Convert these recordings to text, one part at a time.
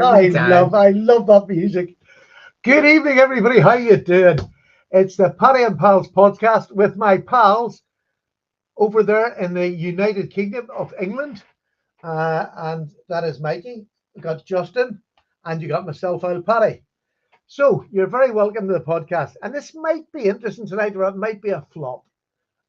I love that music. Good evening, everybody. How you doing? It's the Paddy and Pals podcast with my pals over there in the United Kingdom of England, and that is Mikey. We got Justin, and you got myself, old Paddy. So you're very welcome to the podcast, and this might be interesting tonight, or it might be a flop.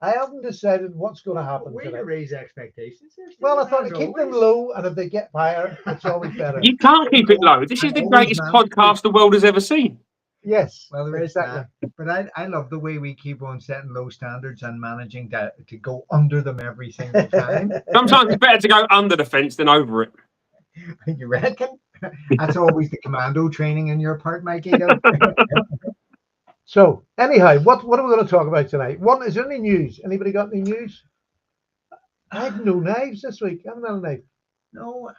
I haven't decided what's going to happen Way tonight. to raise expectations. Well, I thought to keep them low, and if they get higher, it's always better. You can't keep it low. This is the greatest podcast the world has ever seen. Yes. Well, there is that. But I love the way we keep on setting low standards and managing to go under them every single time. Sometimes it's better to go under the fence than over it. You reckon? That's always the commando training in your part, Mikey. So, anyhow, what are we going to talk about tonight? One, is there any news? Anybody got any news? I had no knives this week. I haven't had a knife. No,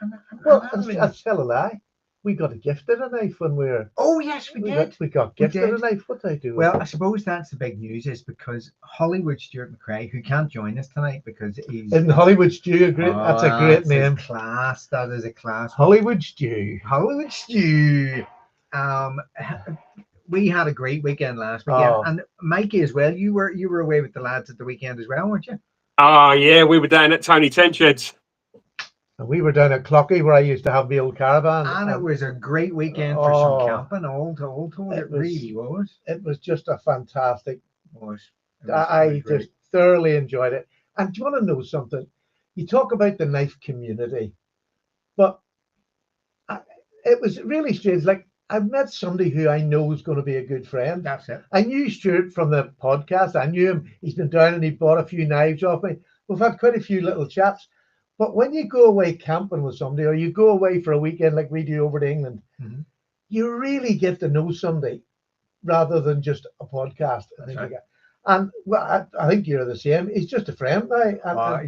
well, I'll tell a lie. We got a gifted a knife when we were. Oh yes, we did. We got gifted a knife. What did I do? Well, I suppose that's the big news is because Hollywood Stuart McRae, who can't join us tonight because he's in Hollywood Stew. That's a great name. Class. That is a class. Hollywood Stew. Hollywood Stew. We had a great weekend last weekend, and Mikey as well. You were away with the lads at the weekend as well, weren't you? Oh yeah, we were down at Tony Tenched's. And we were down at Clocky where I used to have the old caravan. And it was a great weekend for some camping, all told. It really was. It was just a fantastic. I just thoroughly enjoyed it. And do you want to know something? You talk about the knife community, but it was really strange. Like, I've met somebody who I know is going to be a good friend. That's it. I knew Stuart from the podcast. I knew him. He's been down and he bought a few knives off me. We've had quite a few little chats. But when you go away camping with somebody, or you go away for a weekend like we do over to England, you really get to know somebody rather than just a podcast. And well, I think you're the same. He's just a friend now.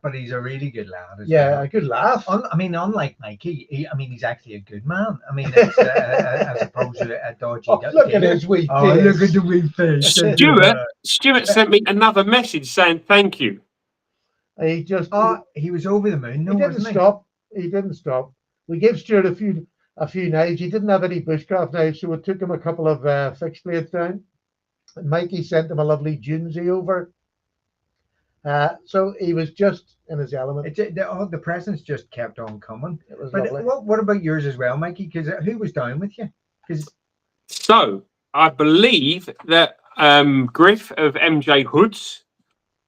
But he's a really good lad. A good laugh. Unlike Mikey, he's actually a good man. It's as opposed to a dodgy. Look at his wee face. Look at the wee face. Stuart sent me another message saying thank you. He was over the moon. He didn't stop. We gave Stuart a few knives. He didn't have any bushcraft knives, so it took him a couple of fixed blades down. And Mikey sent him a lovely Junesy over. So he was just in his element. The presents just kept on coming. It was lovely. What about yours as well, Mikey? Because who was down with you? So I believe that Griff of MJ Hoods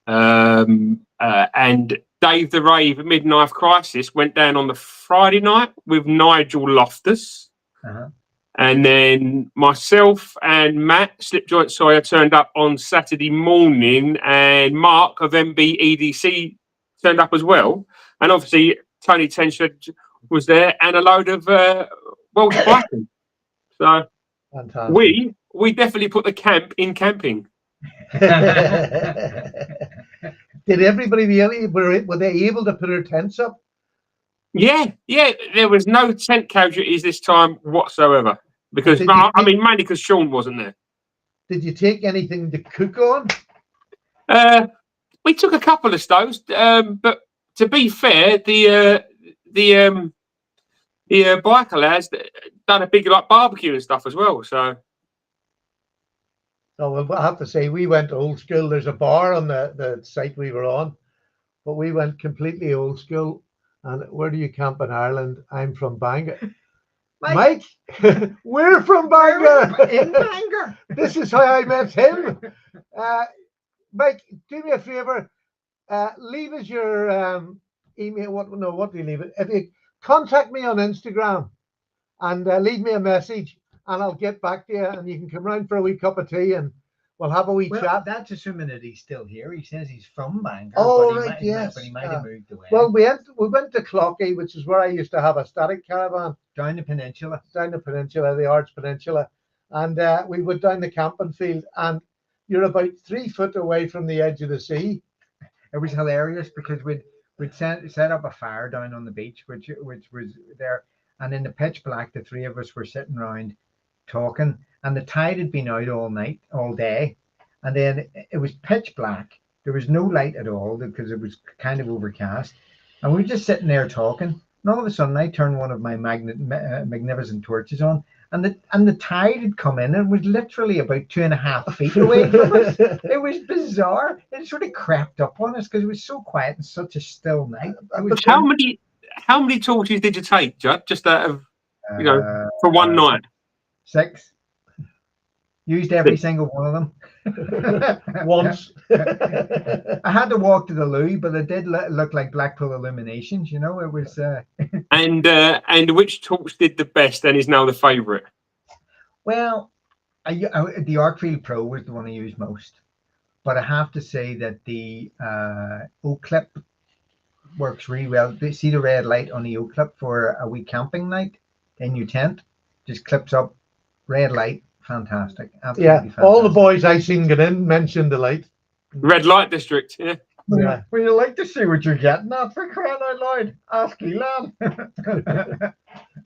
and Dave the Rave at Midnight Crisis went down on the Friday night with Nigel Loftus. And then myself and Matt Slipjoint Sawyer turned up on Saturday morning, and Mark of MBEDC turned up as well. And obviously Tony Tenched was there and a load of Welsh biking. So fantastic. We definitely put the camp in camping. Did everybody were they able to put their tents up? Yeah, there was no tent casualties this time whatsoever. Because mainly because Sean wasn't there. Did you take anything to cook on? We took a couple of stoves, but to be fair, the biker lads done a big barbecue and stuff as well. So. Oh, well, I have to say, we went old school. There's a bar on the site we were on, but we went completely old school. And where do you camp in Ireland? I'm from Bangor. Mike, we're from Bangor. In Bangor. This is how I met him. Mike, do me a favor. Leave us your email. What do you leave it? If you contact me on Instagram and leave me a message, and I'll get back to you, and you can come round for a wee cup of tea, and we'll have a wee chat. That's assuming that he's still here. He says he's from Bangor. Yes. But he might have moved away. Well, we went to Clocky, which is where I used to have a static caravan. Down the peninsula, the Arch Peninsula. And we went down the camping field, and you're about 3 foot away from the edge of the sea. It was hilarious because we'd set up a fire down on the beach, which was there. And in the pitch black, the three of us were sitting around talking, and the tide had been out all day, and then it was pitch black. There was no light at all because it was kind of overcast, and we were just sitting there talking. And all of a sudden, I turned one of my magnificent torches on, and the tide had come in and was literally about 2.5 feet away from us. It was bizarre. It sort of crept up on us because it was so quiet and such a still night. How many torches did you take, Judd? Just out of for one night? 6. Used every single one of them. Once. I had to walk to the loo, but it did look like Blackpool Illuminations. It was. And which torch did the best and is now the favourite? Well, the Arcfield Pro was the one I used most, but I have to say that the oak clip works really well. See the red light on the oak clip for a wee camping night in your tent, just clips up, red light. Fantastic. Absolutely fantastic. All the boys I seen get in mentioned the light. Red light district, yeah. Well, you like to see what you're getting at, for crying out loud. Ask Elan.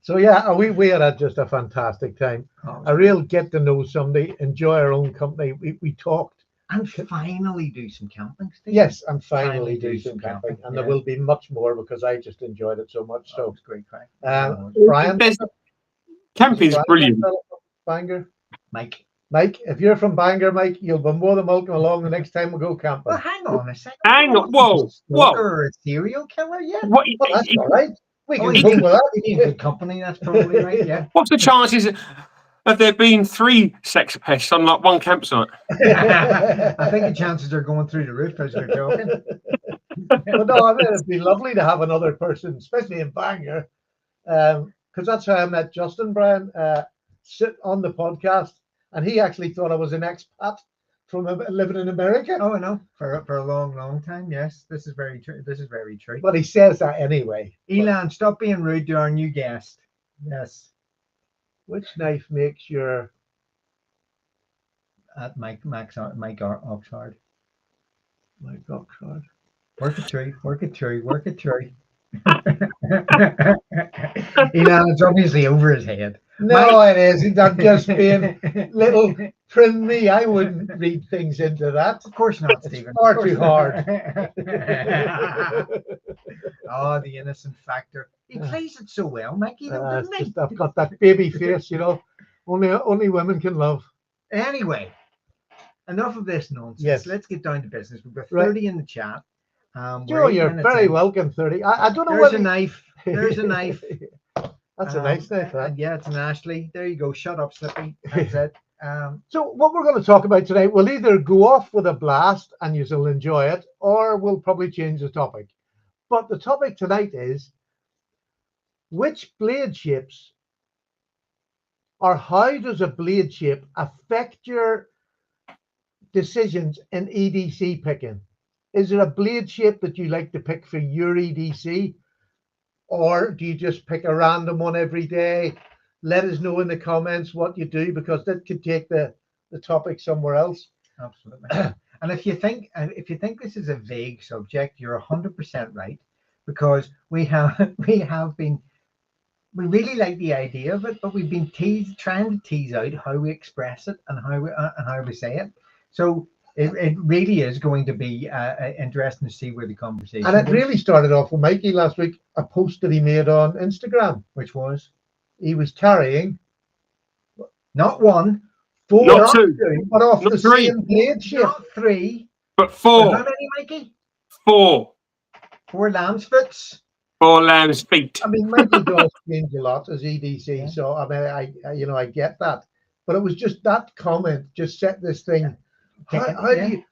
So yeah, we had just a fantastic time. A real get to know somebody, enjoy our own company. We talked. And finally do some camping, Steve. Yes, and finally do some camping. And there will be much more because I just enjoyed it so much. So it's great crack. Brian, camping's brilliant. Bangor. Mike, if you're from Bangor, Mike, you'll be more than welcome along the next time we go camping. Well, hang on a second. Hang on. Whoa. Or a serial killer yet? Well, that's all right. We can go with that. He's in good company. That's probably right. Yeah. What's the chances of there being 3 sex pests on like one campsite? I think the chances are going through the roof as we're talking. But no, I mean, it'd be lovely to have another person, especially in Bangor, because that's how I met Justin, Brian. Sit on the podcast, and he actually thought I was an expat from living in America. Oh, no, for a long time. Yes, this is very true. But he says that anyway. Elan, stop being rude to our new guest. Yes. Which knife makes your at Mike Oxford? Mike Oxford. Work it through. Elan, it's obviously over his head. No, it isn't. I'm just being little trim me. I wouldn't read things into that. Of course not, Stephen. Far too hard. Oh, the innocent factor. He plays it so well, Mikey. I've got that baby face, Only women can love. Anyway, enough of this nonsense. Yes. Let's get down to business. We've got 30 in the chat. Joe, you're very welcome, 30. I don't know. There's a knife. There's a knife. That's a nice knife, right? Yeah, it's an Ashley. There you go. Shut up, Slippy. That's it. So what we're going to talk about today, we'll either go off with a blast and you'll enjoy it, or we'll probably change the topic. But the topic tonight is which blade shapes, or how does a blade shape affect your decisions in EDC picking? Is there a blade shape that you like to pick for your EDC? Or do you just pick a random one every day? Let us know in the comments what you do, because that could take the topic somewhere else. Absolutely. And if you think this is a vague subject, you're 100% right, because we really like the idea of it, but we've been trying to tease out how we express it and how we say it. So it really is going to be interesting to see where the conversation And it goes. really started off with Mikey last week, a post that he made on Instagram, which was he was carrying not 1, 4, not 2, but off not the 3, same blade shape. Not 3, but 4. How many, Mikey? 4. 4 lamb's foots. 4 lamb's feet. I mean, Mikey does change a lot as EDC, yeah. So I mean, I get that, but it was just that comment just set this thing. Yeah.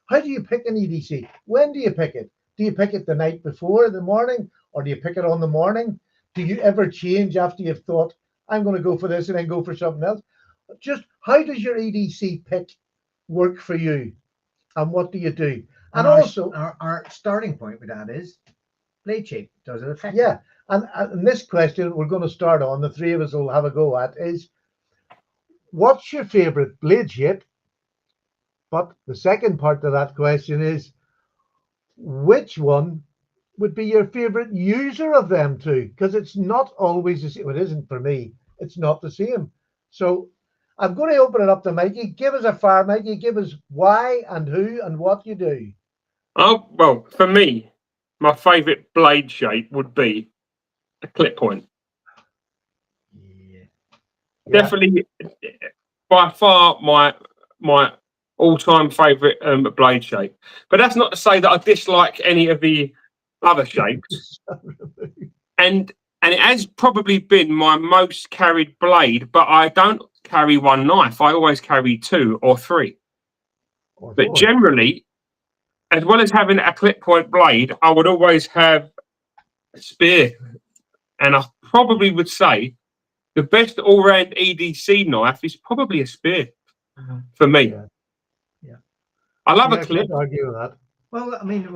How do you pick an EDC? When do you pick it? Do you pick it the night before in the morning, or do you pick it on the morning? Do you ever change after you've thought, I'm going to go for this and then go for something else? Just how does your EDC pick work for you, and what do you do? And also our starting point with that is blade shape. Does it affect? Yeah, and this question we're going to start on, the 3 of us will have a go at, is what's your favorite blade shape? But the second part of that question is, which one would be your favorite user of them two? Because it's not always the same. It isn't for me. It's not the same. So I'm going to open it up to Mikey. Give us a fire, Mikey. Give us why and who and what you do. Oh, well, for me, my favourite blade shape would be a clip point. Yeah. Definitely, by far my all-time favourite blade shape. But that's not to say that I dislike any of the other shapes. And it has probably been my most carried blade, but I don't carry one knife. I always carry 2 or 3. But generally, as well as having a clip point blade, I would always have a spear. And I probably would say the best all-round EDC knife is probably a spear for me. Yeah. I love a clip. I can't argue with that. Well, I mean,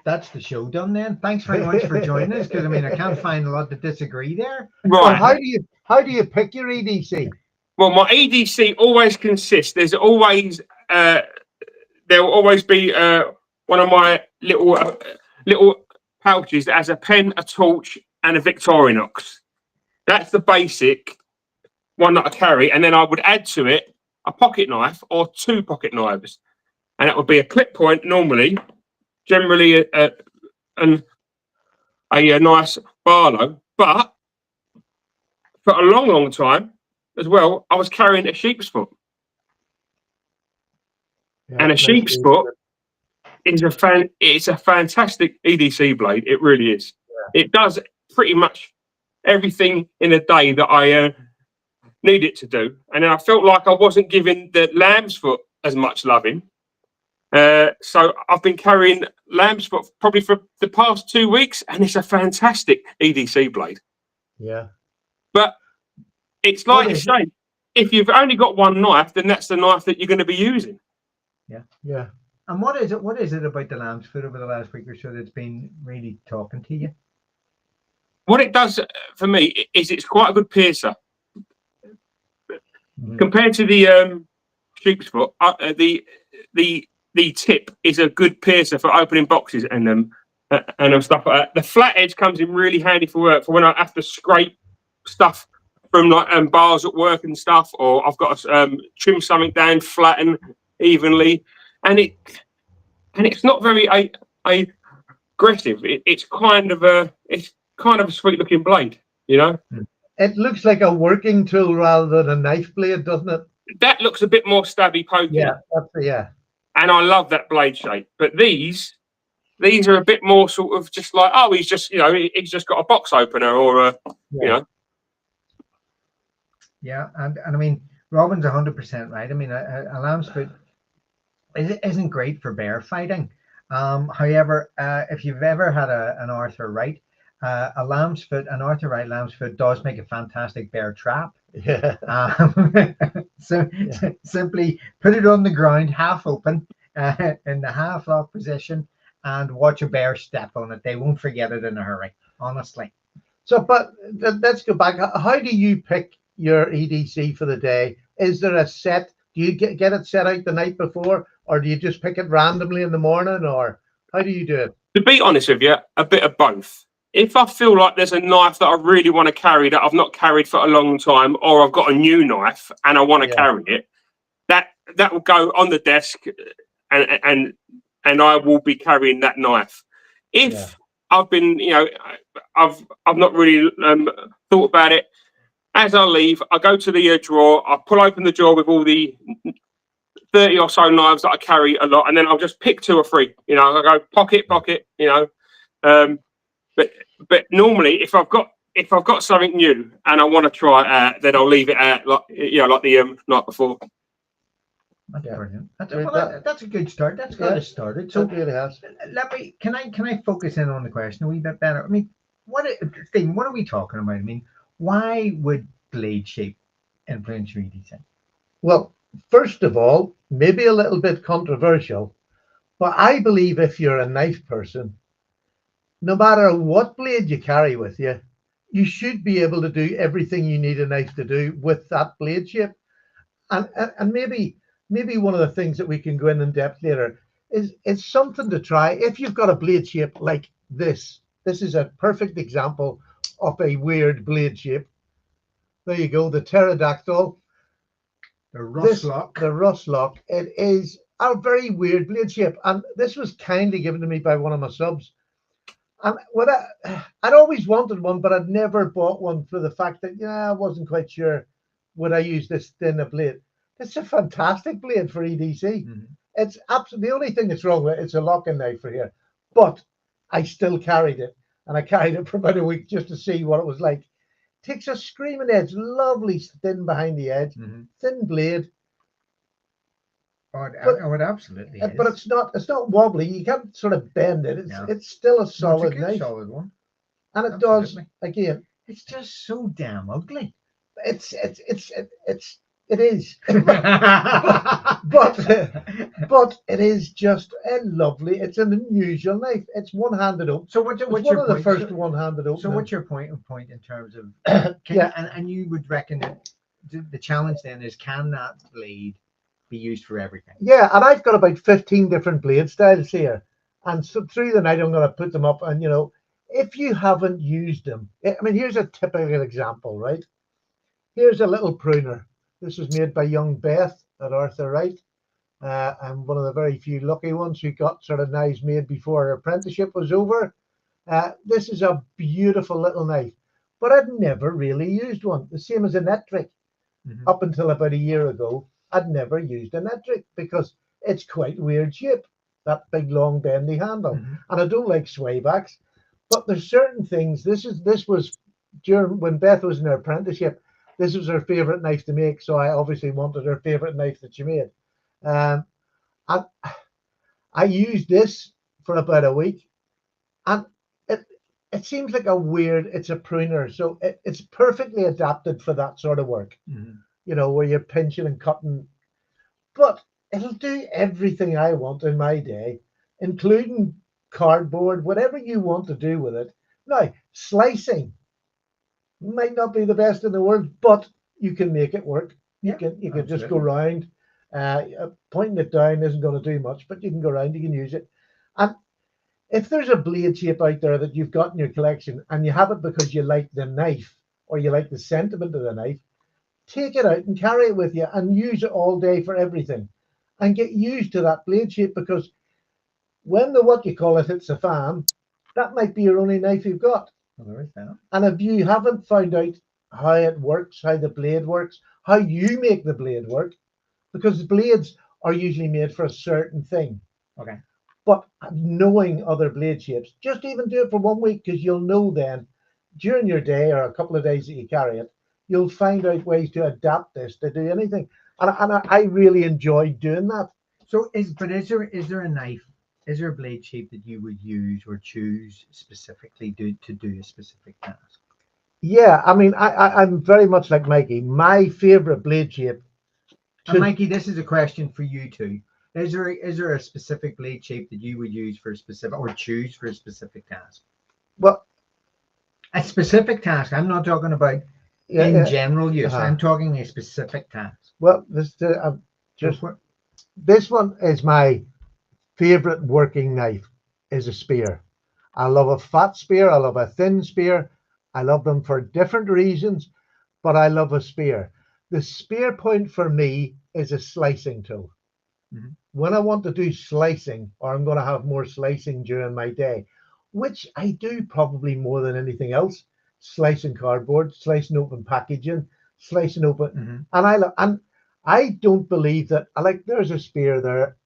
that's the show done then. Thanks very much for joining us, because I mean, I can't find a lot to disagree there. Right. Well, how do you pick your EDC? Well, my EDC always consists. There's always there will always be one of my little pouches that has a pen, a torch, and a Victorinox. That's the basic one that I carry, and then I would add to it a pocket knife or 2 pocket knives, and that would be a clip point normally, generally a nice Barlow. But for a long time as well, I was carrying a sheep's foot, and a sheep's foot is it's a fantastic EDC blade. It really is. Yeah. It does pretty much everything in a day that I need it to do, and I felt like I wasn't giving the lamb's foot as much loving. So I've been carrying lamb's foot probably for the past 2 weeks, and it's a fantastic EDC blade. Yeah. But it's like you say, if you've only got one knife, then that's the knife that you're going to be using. Yeah. Yeah. And what is it about the lamb's foot over the last week or so that's been really talking to you? What it does for me is it's quite a good piercer. Mm-hmm. Compared to the sheep's foot, the tip is a good piercer for opening boxes and stuff like that. The flat edge comes in really handy for work, for when I have to scrape stuff from like bars at work and stuff, or I've got to trim something down, flatten evenly, and it's not very aggressive. It's kind of a sweet looking blade, you know. It looks like a working tool rather than a knife blade, doesn't it? That looks a bit more stabby, pokey. Yeah, And I love that blade shape. But these are a bit more sort of just like, oh, he's just got a box opener or you know. Yeah, and I mean, Robin's 100% right. I mean, a lamb's foot isn't great for bear fighting. However, if you've ever had an Arthur Wright, an Arthur Wright lamb's foot does make a fantastic bear trap. Yeah. Simply put it on the ground, half open, in the half lock position, and watch a bear step on it. They won't forget it in a hurry, honestly. So, but let's go back. How do you pick your EDC for the day? Is there a set? Do you get it set out the night before, or do you just pick it randomly in the morning, or how do you do it? To be honest with you, a bit of both. If I feel like there's a knife that I really want to carry that I've not carried for a long time, or I've got a new knife and I want to carry it, that will go on the desk, and I will be carrying that knife. If I've been, I've not really thought about it. As I leave, I go to the drawer, I pull open the drawer with all the 30 or so knives that I carry a lot, and then I'll just pick 2 or 3. I go pocket, But normally, if I've got something new and I want to try it out, then I'll leave it out like the night before. That's brilliant. That's a good start. That's got us started. So can I focus in on the question a wee bit better? I mean, Stephen, what are we talking about? I mean, why would blade shape influence your EDC? Well, first of all, maybe a little bit controversial, but I believe if you're a knife person, no matter what blade you carry with you, you should be able to do everything you need a knife to do with that blade shape. And maybe one of the things that we can go in depth later is it's something to try. If you've got a blade shape like this is a perfect example of a weird blade shape. There you go, the pterodactyl. The Rustlock. The Rustlock. It is a very weird blade shape. And this was kindly given to me by one of my subs. And when I'd always wanted one, but I'd never bought one for the fact that I wasn't quite sure would I use this thin a blade. It's a fantastic blade for EDC. It's absolutely the only thing that's wrong with it. It's a locking knife for here, but I still carried it, and I carried it for about a week just to see what it was like. Takes a screaming edge, lovely thin behind the edge, thin blade. Oh, it absolutely is. But it's not wobbly. You can't sort of bend it. It's still a solid knife. Solid one. And it does again. It's just so damn ugly. It is. but it is just a lovely. It's an unusual knife. It's one-handed open. So what's one your of the first one-handed open. So what's your point in terms of and you would reckon that the challenge then is, can that blade be used for everything? Yeah, and I've got about 15 different blade styles here, and so through the night I'm going to put them up. And if you haven't used them, I mean, here's a typical example, right? Here's a little pruner. This was made by young Beth at Arthur Wright. I'm one of the very few lucky ones who got sort of knives made before her apprenticeship was over. This is a beautiful little knife, but I'd never really used one. The same as a net trick. Up until about a year ago, I'd never used a net trick because it's quite weird shape, that big long bendy handle, and I don't like swaybacks. But there's certain things. This was during when Beth was in her apprenticeship. This was her favorite knife to make, so I obviously wanted her favorite knife that she made. And I used this for about a week, and it seems like it's a pruner, so it's perfectly adapted for that sort of work. Where you're pinching and cutting, but it'll do everything I want in my day, including cardboard, whatever you want to do with it. Now, slicing might not be the best in the world, but you can make it work. You can just go round. Pointing it down isn't going to do much, but you can go around, you can use it. And if there's a blade shape out there that you've got in your collection and you have it because you like the knife or you like the sentiment of the knife, take it out and carry it with you and use it all day for everything and get used to that blade shape, because when the hits the fan, that might be your only knife you've got. And if you haven't found out how it works, how the blade works, how you make the blade work, because the blades are usually made for a certain thing. Okay. But knowing other blade shapes, just even do it for 1 week, because you'll know then during your day or a couple of days that you carry it, you'll find out ways to adapt this to do anything. And I really enjoyed doing that. So is there a knife? Is there a blade shape that you would use or choose specifically to do a specific task? Yeah, I mean, I'm very much like Mikey. My favorite blade shape. And Mikey, this is a question for you too. Is there a specific blade shape that you would use for a specific or choose for a specific task? Well, a specific task. I'm not talking about general use. I'm talking a specific task. Well, this one is my favorite working knife. Is a spear. I love a fat spear. I love a thin spear. I love them for different reasons, but I love a spear. The spear point for me is a slicing tool. When I want to do slicing, or I'm going to have more slicing during my day, which I do probably more than anything else, slicing cardboard, slicing open packaging, slicing open, and I don't believe that. There's a spear there.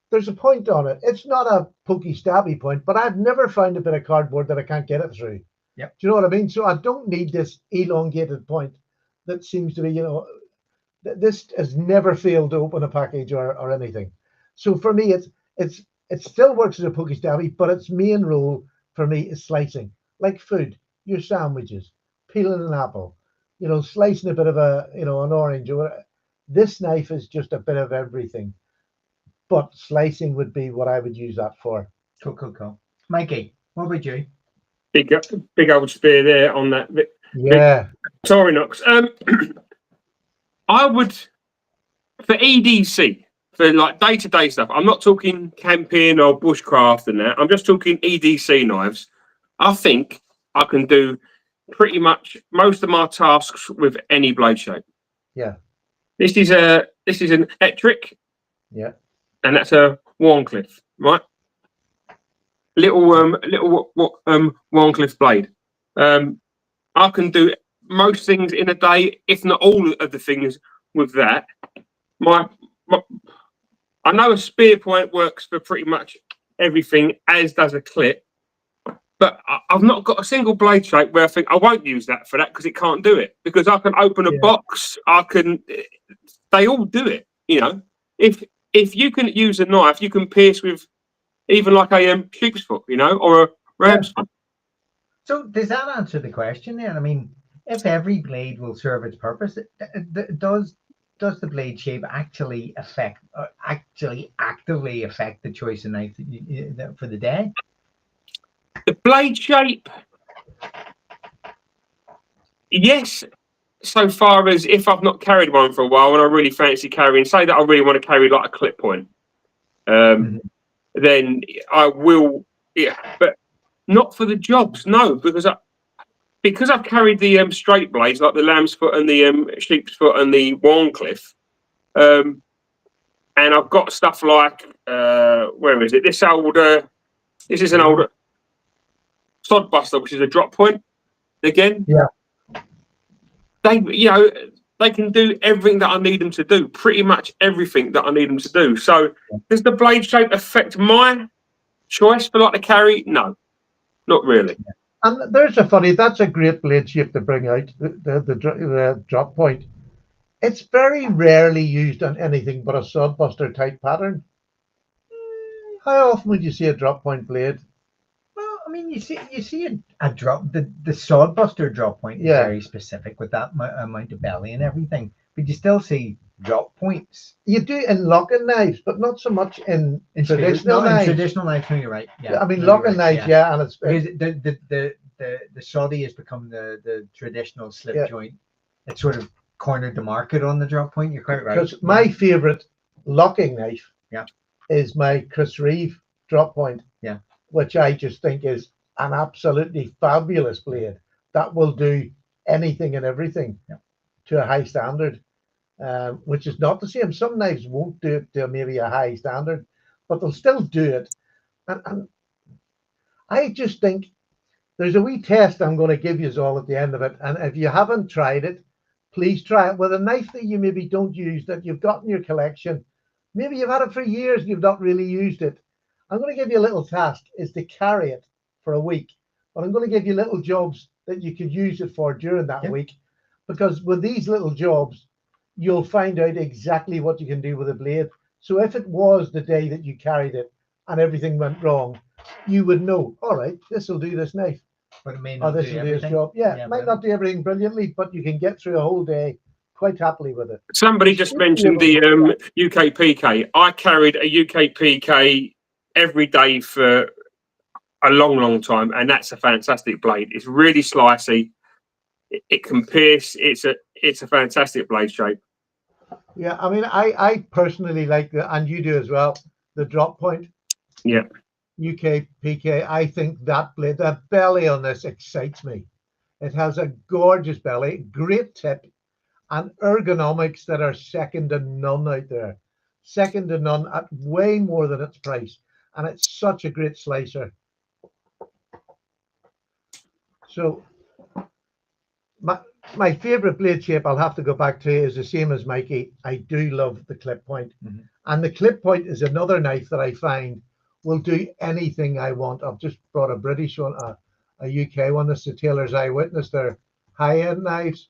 There's a point on it. It's not a pokey stabby point, but I've never found a bit of cardboard that I can't get it through. Yep. Do you know what I mean? So I don't need this elongated point that seems to be, this has never failed to open a package or anything. So for me, it still works as a pokey stabby, but its main role for me is slicing, like food, your sandwiches, peeling an apple, slicing a bit of an orange. This knife is just a bit of everything. But slicing would be what I would use that for. Cool. Mikey, what about you? Big old spear there on that. Yeah. Torinox. I would, for EDC, for like day-to-day stuff, I'm not talking camping or bushcraft and that. I'm just talking EDC knives. I think I can do pretty much most of my tasks with any blade shape. Yeah. This is an Ettrick. Yeah. And that's a Warncliffe, right? little Warncliffe blade. I can do most things in a day, if not all of the things with that. I know a spear point works for pretty much everything, as does a clip. But I've not got a single blade shape where I think I won't use that for that because it can't do it. Because I can open a box, they all do it. You know, if you can use a knife, you can pierce with even like a sheep's foot, you know, or a ram's foot. So does that answer the question then? I mean, if every blade will serve its purpose, does the blade shape actually actively affect the choice of knife for the day? The blade shape, yes, so far as if I've not carried one for a while and I really fancy carrying, say that I really want to carry like a clip point, then I will, but not for the jobs, no, because I've carried the straight blades like the lamb's foot and the sheep's foot and the Warncliffe, and I've got stuff like where is it? This is an older Sodbuster, which is a drop point. Again, they can do everything that I need them to do. Pretty much everything that I need them to do. So, does the blade shape affect my choice for like the carry? No, not really. And that's a great blade shape to bring out the drop point. It's very rarely used on anything but a Sodbuster type pattern. How often would you see a drop point blade? Well, I mean, you see a drop. The Sodbuster drop point is very specific with that amount of belly and everything, but you still see drop points. You do in locking knives, but not so much in traditional knives. In traditional knives, no, you're right. Yeah, I mean, locking knives, and it's because the Soddy has become the traditional slip joint. It's sort of cornered the market on the drop point. You're quite right. Because my favorite locking knife, is my Chris Reeve drop point. Yeah. Which I just think is an absolutely fabulous blade that will do anything and everything to a high standard, which is not the same. Some knives won't do it to maybe a high standard, but they'll still do it. And I just think there's a wee test I'm going to give you all at the end of it. And if you haven't tried it, please try it with a knife that you maybe don't use, that you've got in your collection. Maybe you've had it for years and you've not really used it. I'm going to give you a little task, is to carry it for a week. But I'm going to give you little jobs that you could use it for during that week. Because with these little jobs, you'll find out exactly what you can do with a blade. So if it was the day that you carried it and everything went wrong, you would know, all right, this will do this knife. But it may not do this job. It might not do everything brilliantly, but you can get through a whole day quite happily with it. Somebody just mentioned the UK PK. I carried a UK PK every day for a long time, and that's a fantastic blade. It's really slicey. It can pierce. It's a fantastic blade shape. Yeah, I mean, I personally like and you do as well, the drop point. Yeah. UK PK. I think that blade, the belly on this excites me. It has a gorgeous belly, great tip, and ergonomics that are second to none out there. Second to none at way more than its price. And it's such a great slicer. So my favorite blade shape I'll have to go back to is the same as Mikey. I do love the clip point. And the clip point is another knife that I find will do anything I want. I've just brought a British one, a UK one. That's the Taylor's Eyewitness. They're high-end knives.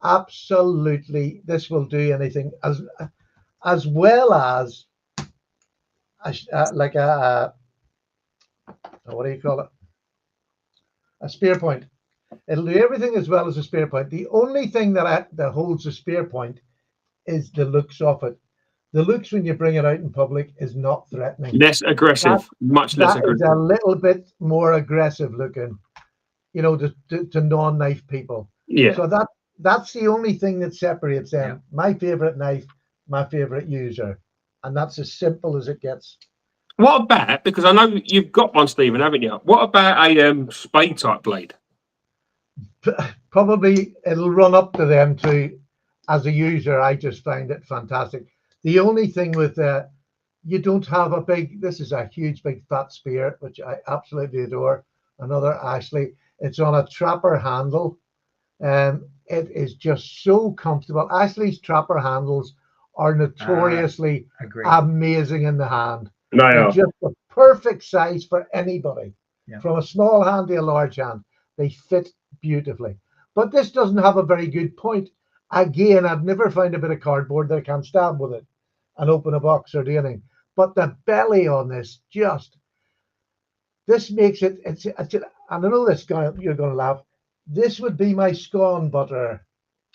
Absolutely, this will do anything, as well as like a what do you call it? A spear point. It'll do everything as well as a spear point. The only thing that holds a spear point is the looks of it. The looks when you bring it out in public is not threatening. Less aggressive, much less aggressive. That is a little bit more aggressive looking, you know, to non-knife people. Yeah. So that's the only thing that separates them. Yeah. My favorite knife, my favorite user, and that's as simple as it gets. What about, because I know you've got one, Stephen, haven't you? What about a spade type blade? Probably it'll run up to them too. As a user, I just find it fantastic. The only thing with you don't have a big, this is a huge, big fat spear, which I absolutely adore. Another Ashley. It's on a trapper handle. It is just so comfortable. Ashley's trapper handles are notoriously amazing in the hand. They're just the perfect size for anybody. Yeah. From a small hand to a large hand, they fit beautifully. But this doesn't have a very good point. Again, I've never found a bit of cardboard that I can stab with it and open a box or do anything. But the belly on this this makes it, and I know this guy, you're going to laugh. This would be my scone butter.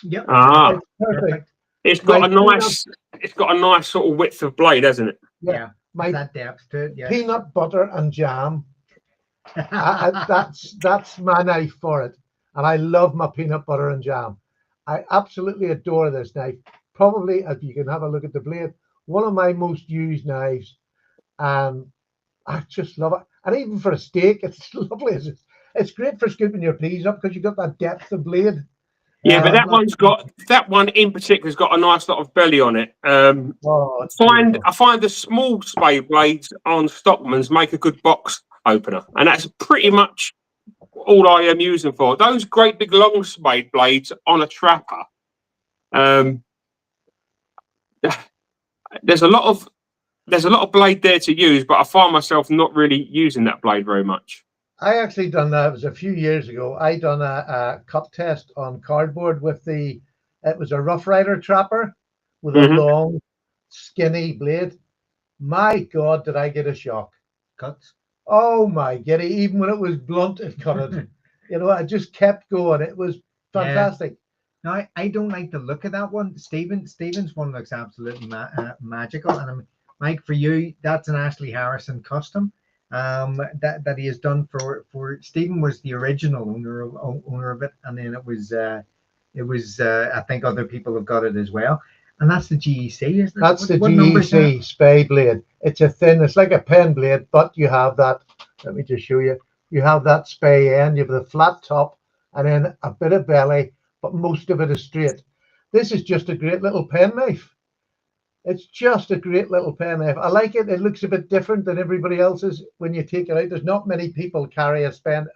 Yep. It's perfect. It's got a nice sort of width of blade, hasn't it? Yeah. That depth to it. Yeah. Peanut butter and jam. That's my knife for it. And I love my peanut butter and jam. I absolutely adore this knife. Probably, if you can have a look at the blade, one of my most used knives. And I just love it. And even for a steak, it's lovely. It's great for scooping your peas up because you've got that depth of blade. Yeah, but that one in particular has got a nice lot of belly on it. I find the small spade blades on Stockman's make a good box opener, and that's pretty much all I am using for. Those great big long spade blades on a trapper. There's a lot of blade there to use, but I find myself not really using that blade very much. I actually done that. It was a few years ago. I done a cut test on cardboard with it was a Rough Rider trapper with a long, skinny blade. My God, did I get a shock. Cuts. Oh my giddy. Even when it was blunt, it cut it. I just kept going. It was fantastic. Now, I don't like the look of that one. Stephen's one looks absolutely magical. And Mike, for you, that's an Ashley Harrison custom. That he has done for Stephen was the original owner of it, and then it was I think other people have got it as well, and that's the GEC, isn't it? That's the GEC spade blade. It's like a pen blade, but you have that. Let me just show you. You have that spade end. You have the flat top, and then a bit of belly, but most of it is straight. This is just a great little pen knife. It's just a great little pen knife. I like it. It looks a bit different than everybody else's when you take it out. There's not many people carry a spade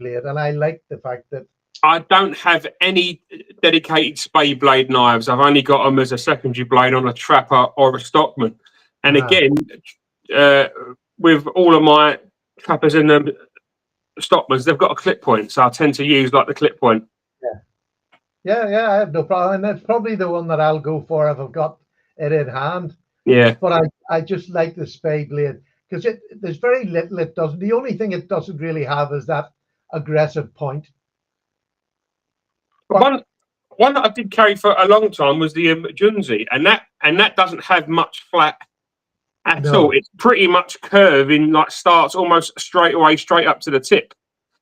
blade, and I like the fact that I don't have any dedicated spade blade knives. I've only got them as a secondary blade on a trapper or a stockman. And again, with all of my trappers and the stockmans, they've got a clip point, so I tend to use like the clip point. Yeah, I have no problem. And that's probably the one that I'll go for if I've got it in hand. Yeah. But I just like the spade blade because there's very little it doesn't. The only thing it doesn't really have is that aggressive point. One that I did carry for a long time was the Junzi, and that doesn't have much flat at all. It's pretty much curving, like starts almost straight up to the tip.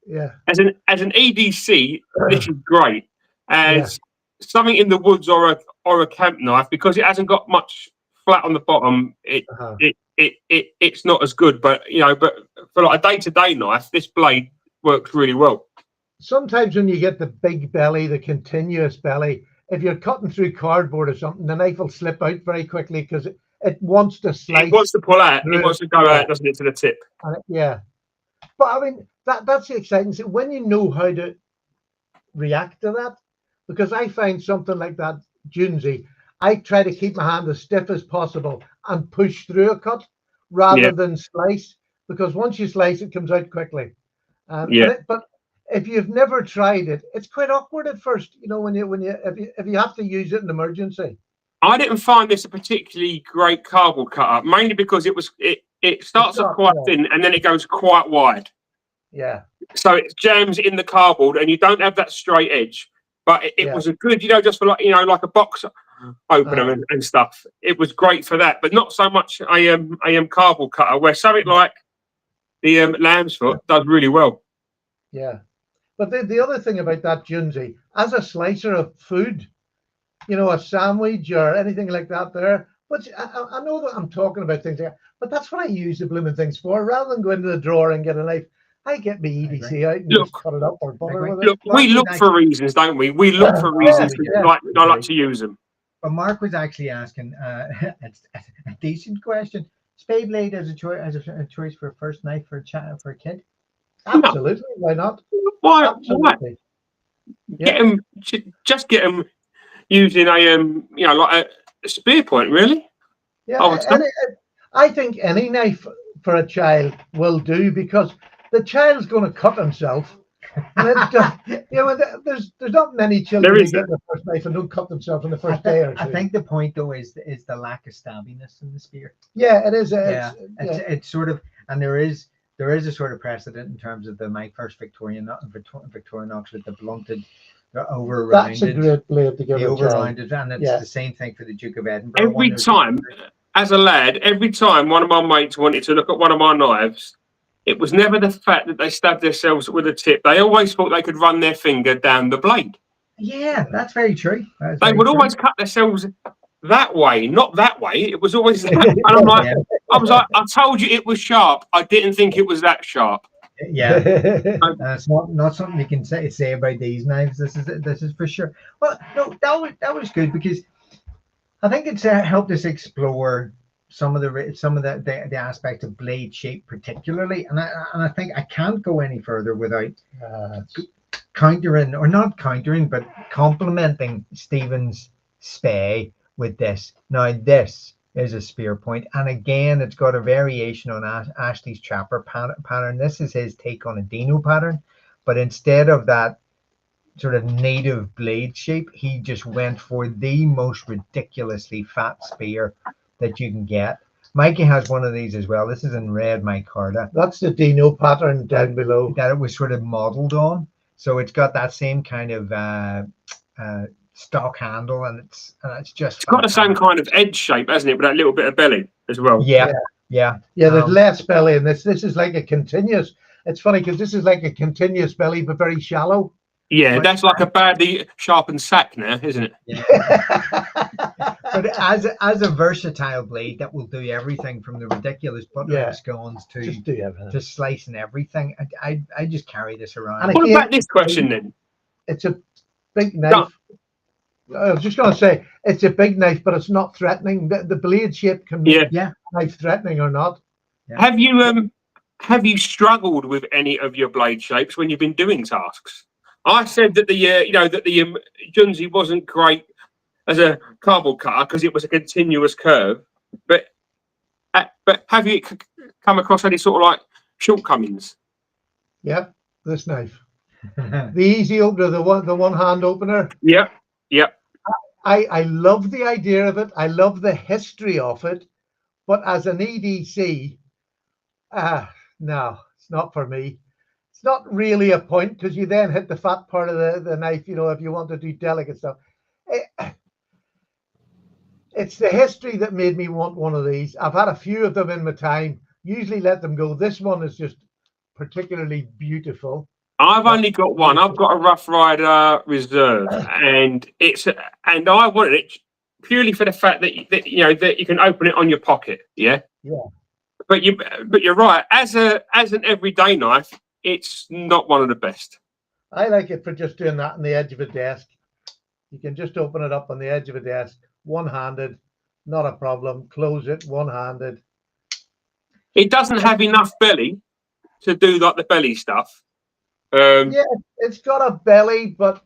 Yeah. As an EDC, this is great. As something in the woods or a camp knife, because it hasn't got much flat on the bottom, it's not as good. But but for like a day-to-day knife, this blade works really well. Sometimes when you get the big belly, the continuous belly, if you're cutting through cardboard or something, the knife will slip out very quickly because it wants to slice. It wants to pull out. It wants to go out, doesn't it, to the tip? Yeah. But I mean, that's the exciting thing. When you know how to react to that, because I find something like that Junzi, I try to keep my hand as stiff as possible and push through a cut rather than slice, because once you slice, it comes out quickly. But if you've never tried it, it's quite awkward at first. If you have to use it in emergency. I didn't find this a particularly great cardboard cutter, mainly because it starts off quite thin and then it goes quite wide. Yeah. So it jams in the cardboard and you don't have that straight edge. But it was a good, just for like a box opener and stuff. It was great for that, but not so much a cardboard cutter, where something like the lamb's foot does really well. Yeah. But the other thing about that Junzi, as a slicer of food, a sandwich or anything like that there, which I know that I'm talking about things like that, but that's what I use the blooming things for. Rather than go into the drawer and get a knife, I get my EDC out and just cut it up or butter with it. We look for reasons, don't we? We look for reasons. I like to use them. But Mark was actually asking a decent question. Spade blade as a choice for a first knife for a kid. Absolutely, why not? Why? Absolutely. Get them, just get them using a like a spear point, really. Yeah, I think any knife for a child will do, because the child's going to cut himself. And it's just, there's not many children who get their first knife and don't cut themselves on the first day or two. I think the point though is the lack of stabbiness in the spear. Yeah, it is. It's sort of, and there is a sort of precedent in terms of my first Victorinox with the blunted, over-rounded. That's a great blade to give the over-rounded, and it's the same thing for the Duke of Edinburgh. Every time, as a lad, every time one of my mates wanted to look at one of my knives, it was never the fact that they stabbed themselves with a tip. They always thought they could run their finger down the blade. Yeah, that's very true. They would always cut themselves that way, not that way. It was always that. And I'm like, I was like, I told you it was sharp. I didn't think it was that sharp. Yeah, it's not something you can say about these knives. This is for sure. Well, no, that was good, because I think it's helped us explore some of the aspect of blade shape particularly, and I think I can't go any further without but complimenting Stephen's spay with this. Now this is a spear point, and again it's got a variation on Ashley's Trapper pattern. This is his take on a Dino pattern, but instead of that sort of native blade shape, he just went for the most ridiculously fat spear that you can get. Mikey has one of these as well. This is in red micarta. That's the Dino pattern down below that it was sort of modeled on. So it's got that same kind of stock handle, and it's just. It's got the same kind of edge shape, hasn't it, with that little bit of belly as well? Yeah. There's less belly in this. This is like a continuous. It's funny because this is like a continuous belly, but very shallow. Yeah, that's like a badly sharpened sack now, isn't it? Yeah. But as a versatile blade that will do everything from the ridiculous butter scones to slicing everything, I just carry this around. And what about this question then? It's a big knife. No. I was just going to say it's a big knife, but it's not threatening. The blade shape can make knife threatening or not. Yeah. Have you struggled with any of your blade shapes when you've been doing tasks? I said that the Junzi wasn't great as a cardboard cutter because it was a continuous curve, but have you come across any sort of like shortcomings? Yep, this knife, the easy opener, the one hand opener. Yep. I love the idea of it. I love the history of it, but as an EDC, no, it's not for me. It's not really a point, because you then hit the fat part of the knife, if you want to do delicate stuff. It's the history that made me want one of these. I've had a few of them in my time, usually let them go. This one is just particularly beautiful. I've only got one. I've got a Rough Rider Reserve, and I wanted it purely for the fact that you can open it on your pocket. Yeah. But you're right. As an everyday knife, it's not one of the best. I like it for just doing that on the edge of a desk. You can just open it up on the edge of a desk, one-handed, not a problem. Close it one-handed. It doesn't have enough belly to do like the belly stuff. It's got a belly, but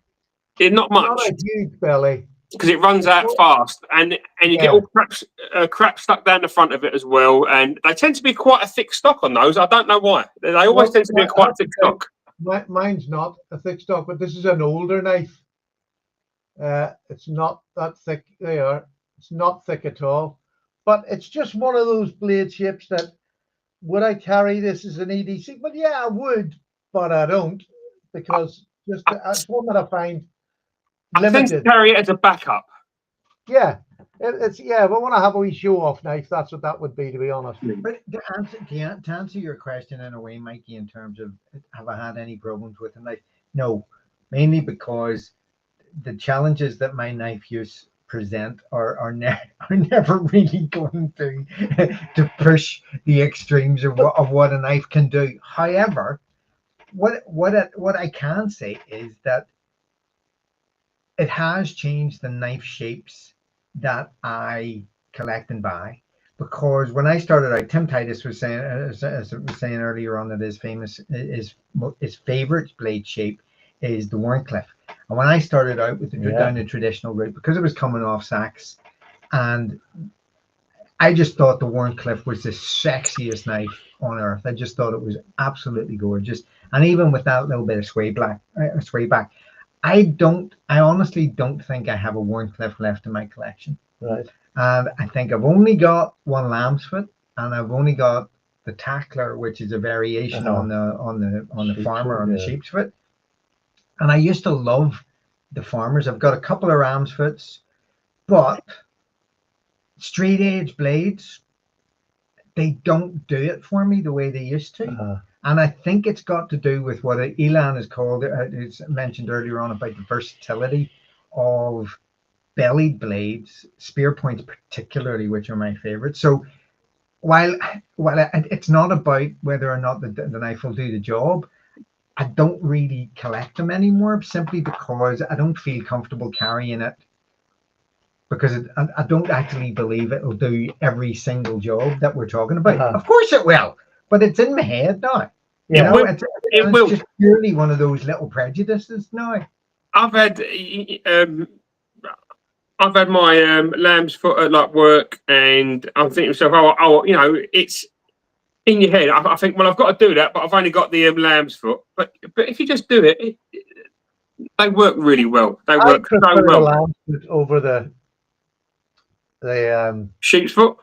it's not much. Not a huge belly. Because it runs out fast, and you get all crap stuck down the front of it as well. And they tend to be quite a thick stock on those. I don't know why. They always tend to be quite a thick stock. Mine's not a thick stock, but this is an older knife. It's not that thick. It's not thick at all. But it's just one of those blade shapes that, would I carry this as an EDC? Well, yeah, I would, but I don't, because it's one that I find limited. I tend to carry it as a backup. Yeah, but when I have a wee show-off knife, that's what that would be, to be honest. But to answer your question in a way, Mikey, in terms of have I had any problems with a knife? No, mainly because the challenges that my knife use present are never really going to push the extremes of what a knife can do. However, what I can say is that it has changed the knife shapes that I collect and buy. Because when I started out, Tim Titus was saying, as I was saying earlier on, that his favorite blade shape is the Warncliffe. And when I started out with down the traditional route, because it was coming off sacks, and I just thought the Warncliffe was the sexiest knife on earth. I just thought it was absolutely gorgeous. And even with that little bit of sway back, I honestly don't think I have a Warncliffe left in my collection. Right. And I think I've only got one lamb's foot, and I've only got the tackler, which is a variation on the farmer, on the sheep's foot. And I used to love the farmers. I've got a couple of ram's foots, but straight edge blades, they don't do it for me the way they used to. And I think it's got to do with what Elan has called, it's mentioned earlier on about the versatility of bellied blades, spear points particularly, which are my favorite. So while it's not about whether or not the knife will do the job, I don't really collect them anymore, simply because I don't feel comfortable carrying it, because I don't actually believe it'll do every single job that we're talking about. Of course it will, but it's in my head now. It will. It's just purely one of those little prejudices now. I've had my lamb's foot at like work, and I'm thinking to myself, it's in your head. I think, well, I've got to do that, but I've only got the lamb's foot. But if you just do it, they work really well. They work so well. The lamb's foot over the sheep's foot.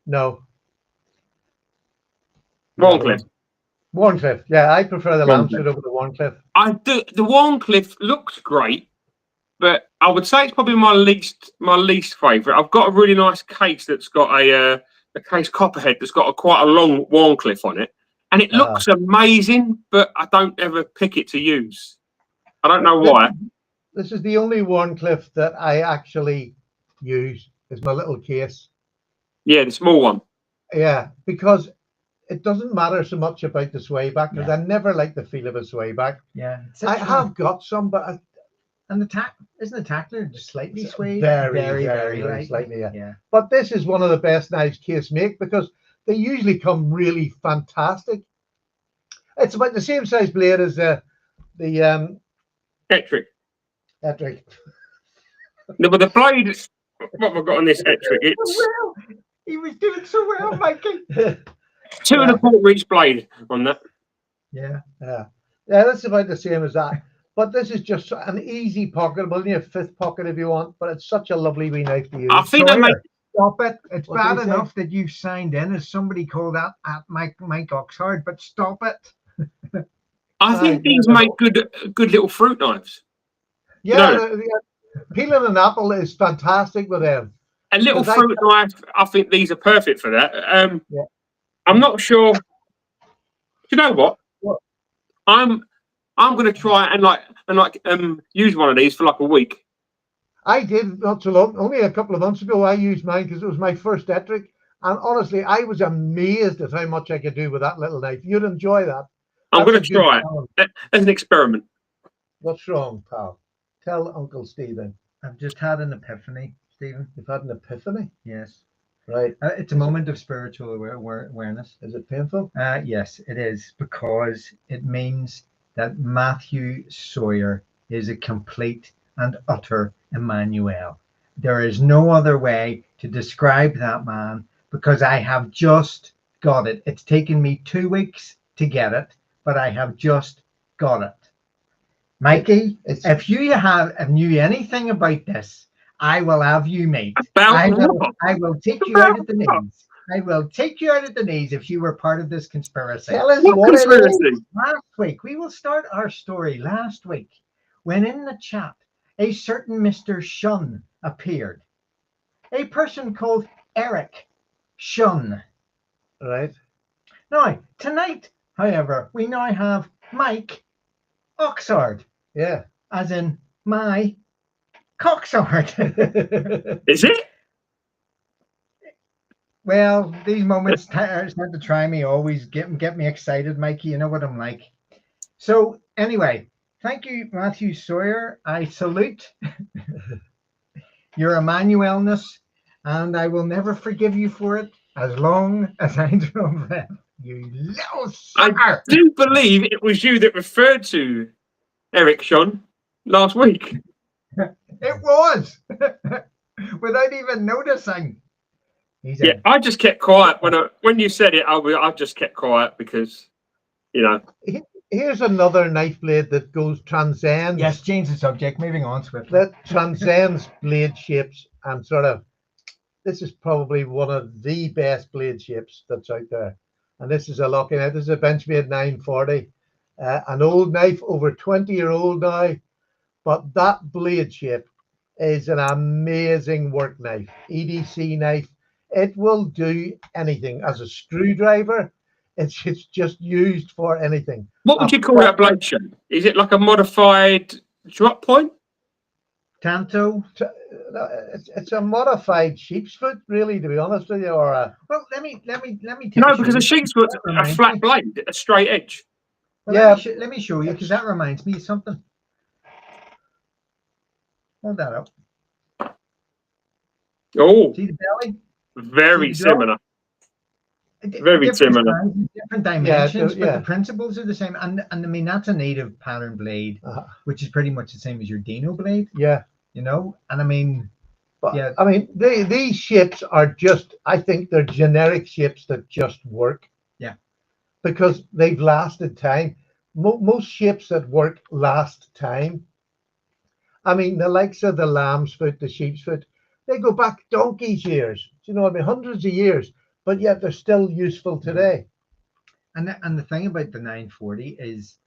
No. Warncliffe. Warncliffe. Yeah, I prefer the lamb's foot over the Warncliffe. I do. The Warncliffe looks great, but I would say it's probably my least favourite. I've got a really nice case that's got a case copperhead that's got quite a long Warncliffe on it, and it looks amazing, but I don't ever pick it to use. I don't know why. This is the only Warncliffe that I actually use. Is my little case. Yeah, the small one. Yeah, because it doesn't matter so much about the sway back, because I never like the feel of a sway back. Yeah, I have got some, but and isn't the tackler just slightly swayed? Very slightly. Yeah. But this is one of the best knives case make, because they usually come really fantastic. It's about the same size blade as the Ettrick. No, but the blade. What have I got on this Ettrick? It's he was doing so well, Mikey. 2¼ inch blade on that. Yeah, that's about the same as that. But this is just an easy pocketable, only a fifth pocket if you want. But it's such a lovely wee knife to use. I think stop it. It's bad enough that you've signed in as somebody called that at Mike Oxford, but stop it. I think these make good little fruit knives. Yeah, peeling an apple is fantastic with them. A little fruit knife, I think these are perfect for that. I'm not sure. Do you know what? I'm going to try and use one of these for like a week. I did not so long, only a couple of months ago. I used mine because it was my first Ettrick, and honestly, I was amazed at how much I could do with that little knife. You'd enjoy that. I'm going to try it as an experiment. What's wrong, pal? Tell Uncle Stephen. I've just had an epiphany, Stephen. You've had an epiphany? Yes. Right. It's a moment of spiritual awareness. Is it painful? Yes, it is, because it means that Matthew Sawyer is a complete and utter Emmanuel. There is no other way to describe that man, because I have just got it. It's taken me 2 weeks to get it, but I have just got it. Mikey, if you knew anything about this, I will have you, mate. I will take you out at the knees. I will take you out at the knees if you were part of this conspiracy. Tell us what conspiracy. Last week, we will start our story last week, when in the chat, a certain Mr. Shun appeared. A person called Eric Shun. Right. Now, tonight, however, we now have Mike Oxford. Yeah. As in my cocksword. Is it? Well, these moments start to try me, always get me excited, Mikey. You know what I'm like. So anyway, thank you, Matthew Sawyer. I salute your Emmanuelness, and I will never forgive you for it as long as I draw breath. You little sucker! I do believe it was you that referred to Eric Sean last week. It was without even noticing. Yeah, I just kept quiet when you said it. I just kept quiet because, you know. Here's another knife blade that transcends. Yes, change the subject. Moving on swiftly. That transcends blade shapes and sort of. This is probably one of the best blade shapes that's out there, and this is a lucky knife. This is a Benchmade 940, an old knife, over 20-year-old now, but that blade shape is an amazing work knife. EDC knife. It will do anything as a screwdriver. It's just used for anything. What would you call that blade shape? Is it like a modified drop point? Tanto. It's a modified sheep's foot, really, to be honest with you, or a. Well, let me. No, because a sheep's foot's a flat blade, a straight edge. Well, yeah. Let me show you, because that reminds me of something. Hold that up. Oh, see the belly? Very similar. Very similar. Different dimensions, but the principles are the same. And I mean, that's a native pattern blade, which is pretty much the same as your Dino blade. Yeah. You know, and I mean, but, I mean, these shapes are just, I think they're generic shapes that just work. Yeah. Because they've lasted time. Most shapes that work last time. I mean, the likes of the lamb's foot, the sheep's foot, they go back donkey's years. You know what I mean? Hundreds of years. But yet they're still useful today. And the thing about the 940 is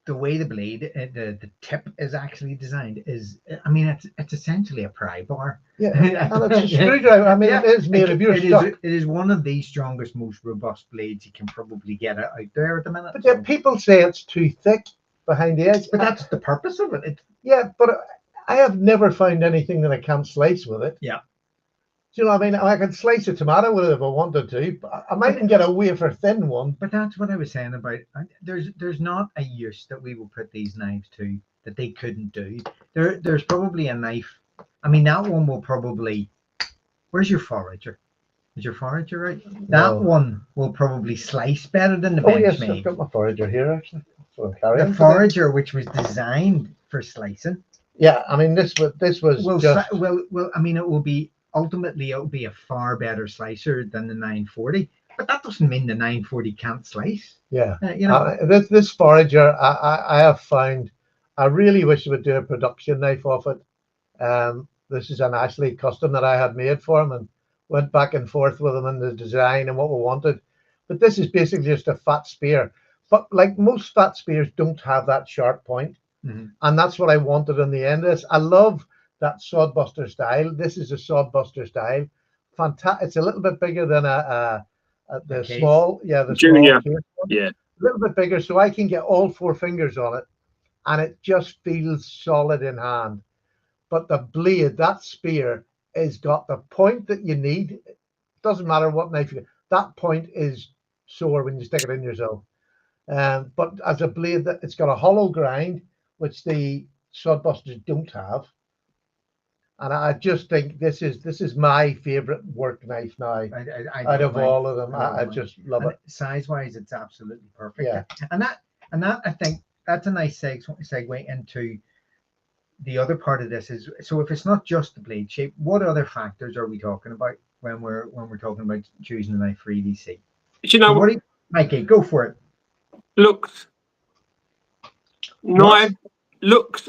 the way the blade, the tip is actually designed is, I mean, it's essentially a pry bar. Yeah, and it's a screwdriver. I mean, it is made of your stuff. It is one of the strongest, most robust blades you can probably get out there at the minute. But yet people say it's too thick behind the edge. But that's the purpose of it. Yeah, but I have never found anything that I can't slice with it. Yeah. Do you know what I mean? I can slice a tomato with it if I wanted to. But I mightn't get a wafer thin one. But that's what I was saying about. There's not a use that we will put these knives to that they couldn't do. There's probably a knife. I mean, that one will probably. Where's your forager? Is your forager right? That one will probably slice better than the Benchmade. Oh yes, I've got my forager here actually. So the forager, which was designed for slicing. Yeah, I mean this was just. Well, I mean it will be. Ultimately, it will be a far better slicer than the 940, but that doesn't mean the 940 can't slice. Yeah, you know, this forager, I have found, I really wish I would do a production knife off it. This is an Ashley custom that I had made for him, and went back and forth with him in the design and what we wanted. But this is basically just a fat spear. But like most fat spears, don't have that sharp point, and that's what I wanted on the end of this. I love that sodbuster style. This is a sodbuster style. Fantastic. It's a little bit bigger than the small, the junior. Small yeah, a little bit bigger, so I can get all 4 fingers on it, and it just feels solid in hand. But the blade, that spear, has got the point that you need. It doesn't matter what knife you get. That point is sore when you stick it in yourself. But as a blade, that it's got a hollow grind, which the sodbusters don't have. And I just think this is my favorite work knife now. Out of all of them, I just love it. Size wise, it's absolutely perfect. Yeah. And that I think that's a nice segue into the other part of this is, so if it's not just the blade shape, what other factors are we talking about when we're talking about choosing a knife for EDC? You know, what Mikey, go for it. Looks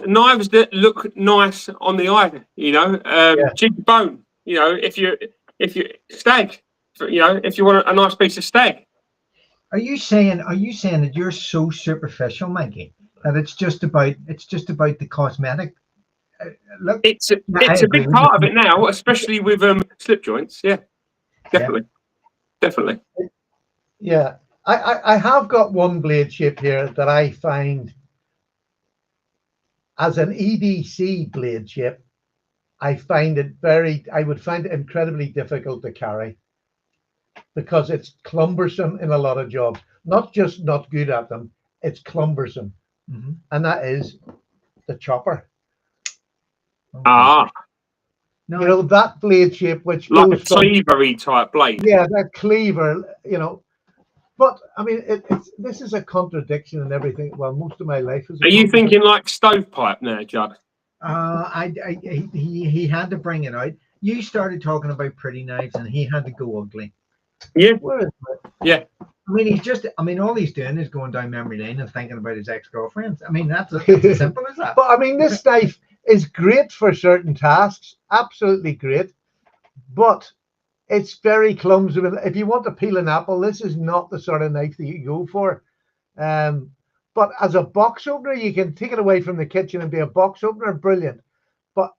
knives that look nice on the eye, you know, cheap bone, you know, if you stag, you know, if you want a nice piece of stag. Are you saying that you're so superficial, Mikey, that it's just about the cosmetic? Look, it's a big part of it now, especially with slip joints. Yeah, definitely. Yeah, I have got one blade shape here that I find. As an EDC blade shape, I would find it incredibly difficult to carry because it's cumbersome in a lot of jobs. Not just not good at them, it's cumbersome. And that is the chopper. Ah, No, You know, that blade shape, which like a goes from, cleavery type blade. yeah, that cleaver, you know. But I mean, this is a contradiction in everything. Well, most of my life is a Are you contradiction. thinking like stovepipe now, Judd? he had to bring it out. You started talking about pretty knives, and he had to go ugly. Yeah, Where is it? yeah. I mean, all he's doing is going down memory lane and thinking about his ex-girlfriends. I mean, that's as simple as that. But I mean, this knife is great for certain tasks, absolutely great. But it's very clumsy. If you want to peel an apple, this is not the sort of knife that you go for. But as a box opener, you can take it away from the kitchen and be a box opener, brilliant. But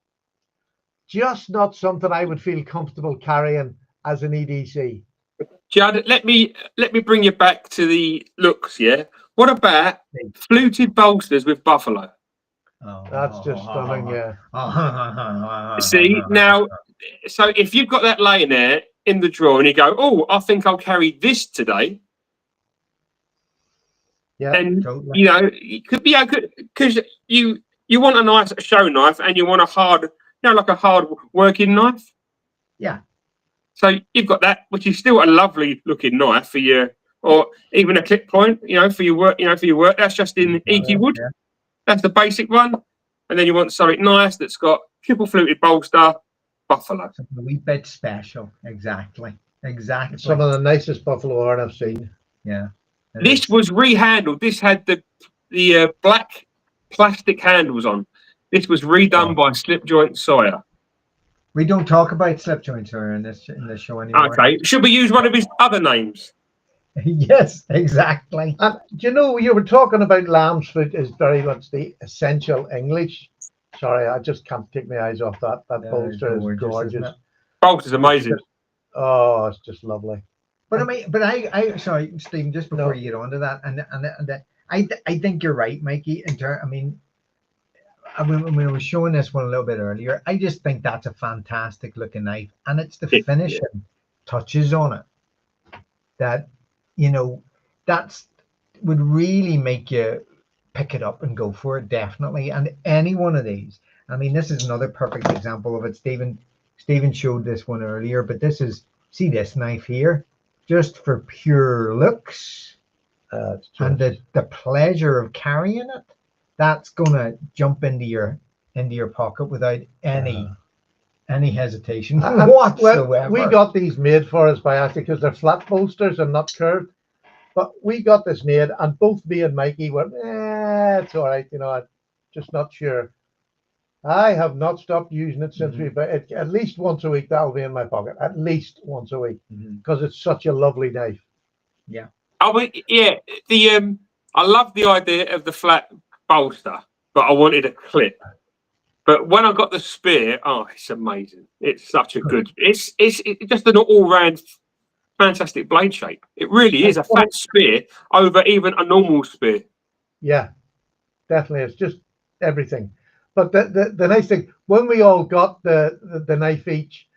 just not something I would feel comfortable carrying as an EDC. Judd, let me bring you back to the looks. Yeah. What about fluted bolsters with buffalo? That's just stunning, yeah. See now, so if you've got that laying there in the drawer and you go, oh, I think I'll carry this today. Yeah, and totally. you know, it could be because you want a nice show knife and you want a hard, you know, like a hard working knife. Yeah. So you've got that, which is still a lovely looking knife for your, or even a clip point, you know, for your work. You know, for your work. That's just in EQ wood. Yeah. That's the basic one. And then you want something nice that's got triple fluted bolster, buffalo. Something a wee bit special. Exactly. Some of the nicest buffalo iron I've seen. Yeah. This was rehandled. This had the black plastic handles on. This was redone by Slip Joint Sawyer. We don't talk about slip joints in this show anymore. Okay. Should we use one of his other names? Yes, exactly. And you know, you were talking about lamb's foot is very much the essential English. Sorry, I just can't take my eyes off that. That bolster is gorgeous. Bolster's amazing. Oh, it's just lovely. But I sorry, Stephen, just before you get on to that, and I think you're right, Mikey. I mean, when I was showing this one a little bit earlier, I just think that's a fantastic looking knife, and it's the finishing touches on it that, you know, would really make you pick it up and go for it, definitely. And any one of these, I mean, this is another perfect example of it. Stephen showed this one earlier, but see this knife here, just for pure looks and the pleasure of carrying it. That's gonna jump into your pocket without any hesitation whatsoever. Well, we got these made for us by actually because they're flat bolsters and not curved. But we got this made, and both me and Mikey went, it's all right, you know, I'm just not sure. I have not stopped using it since we bought it. At least once a week, that'll be in my pocket. At least once a week, because it's such a lovely knife. Yeah. Oh, yeah. I love the idea of the flat bolster, but I wanted a clip. But when I got the spear, it's amazing. It's such a good. It's just an all-round fantastic blade shape. It really is a fat spear over even a normal spear. Yeah, definitely. It's just everything. But the nice thing, when we all got the knife each,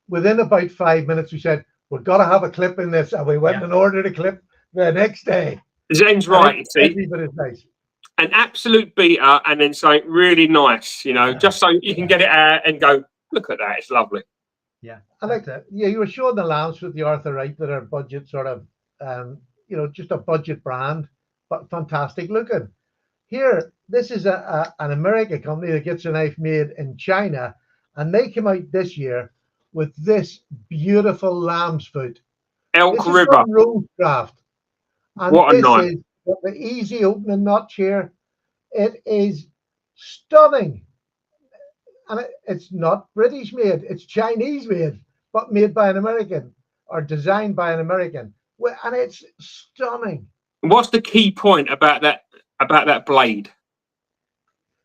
within about 5 minutes, we said, we've got to have a clip in this. And we went and ordered a clip the next day. Zen's right, you see. Every bit is nice. An absolute beater and then something really nice, you know, just so you can get it out and go, look at that, it's lovely. Yeah. I like that. Yeah, you were showing the lamps with the Arthur Wright that are budget sort of, you know, just a budget brand, but fantastic looking. Here, this is an American company that gets a knife made in China, and they came out this year with this beautiful lamb's foot. Elk River. Roadcraft. And what a knife. Is the easy opening notch here. It is stunning. And it's not British made, it's Chinese made, but made by an American or designed by an American. And it's stunning. What's the key point about that blade?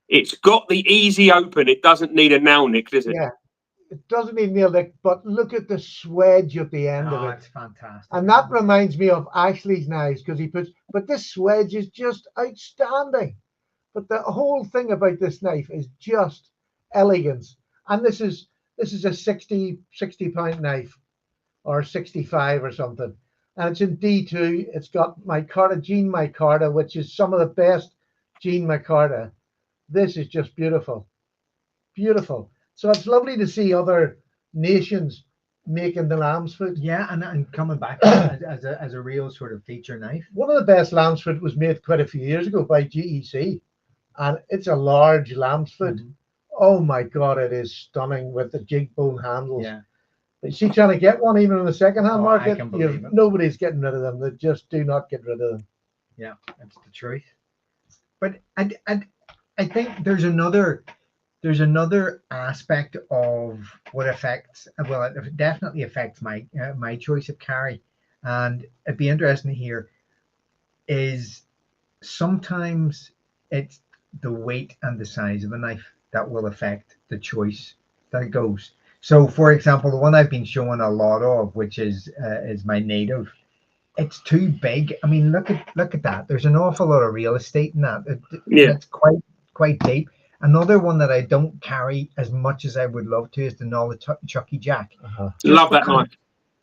It's got the easy open. It doesn't need a nail nick, does it? Yeah, it doesn't need nail nick, but look at the swedge at the end of it. It's fantastic. And that reminds me of Ashley's knives because but this swedge is just outstanding. But the whole thing about this knife is just elegance. And this is a 60 pound knife or 65 or something. And it's in D2. It's got micarta, Jean micarta, which is some of the best Jean micarta. This is just beautiful. Beautiful. So it's lovely to see other nations making the lamb's foot. Yeah, and coming back as a real sort of feature knife. One of the best lamb's foot was made quite a few years ago by GEC, and it's a large lamb's foot. Mhm. Oh my God, it is stunning with the jig bone handles. Yeah. But see, trying to get one even in the second-hand Oh, I market, can believe it. nobody's getting rid of them. They just do not get rid of them. Yeah, that's the truth. But I think there's another aspect of what affects, well, it definitely affects my choice of carry, and it'd be interesting to hear is sometimes it's the weight and the size of a knife that will affect the choice that goes. So, for example, the one I've been showing a lot of, which is my native, it's too big. I mean, look at that. There's an awful lot of real estate in that. It's quite deep. Another one that I don't carry as much as I would love to is the Chucky Jack. Love that knife.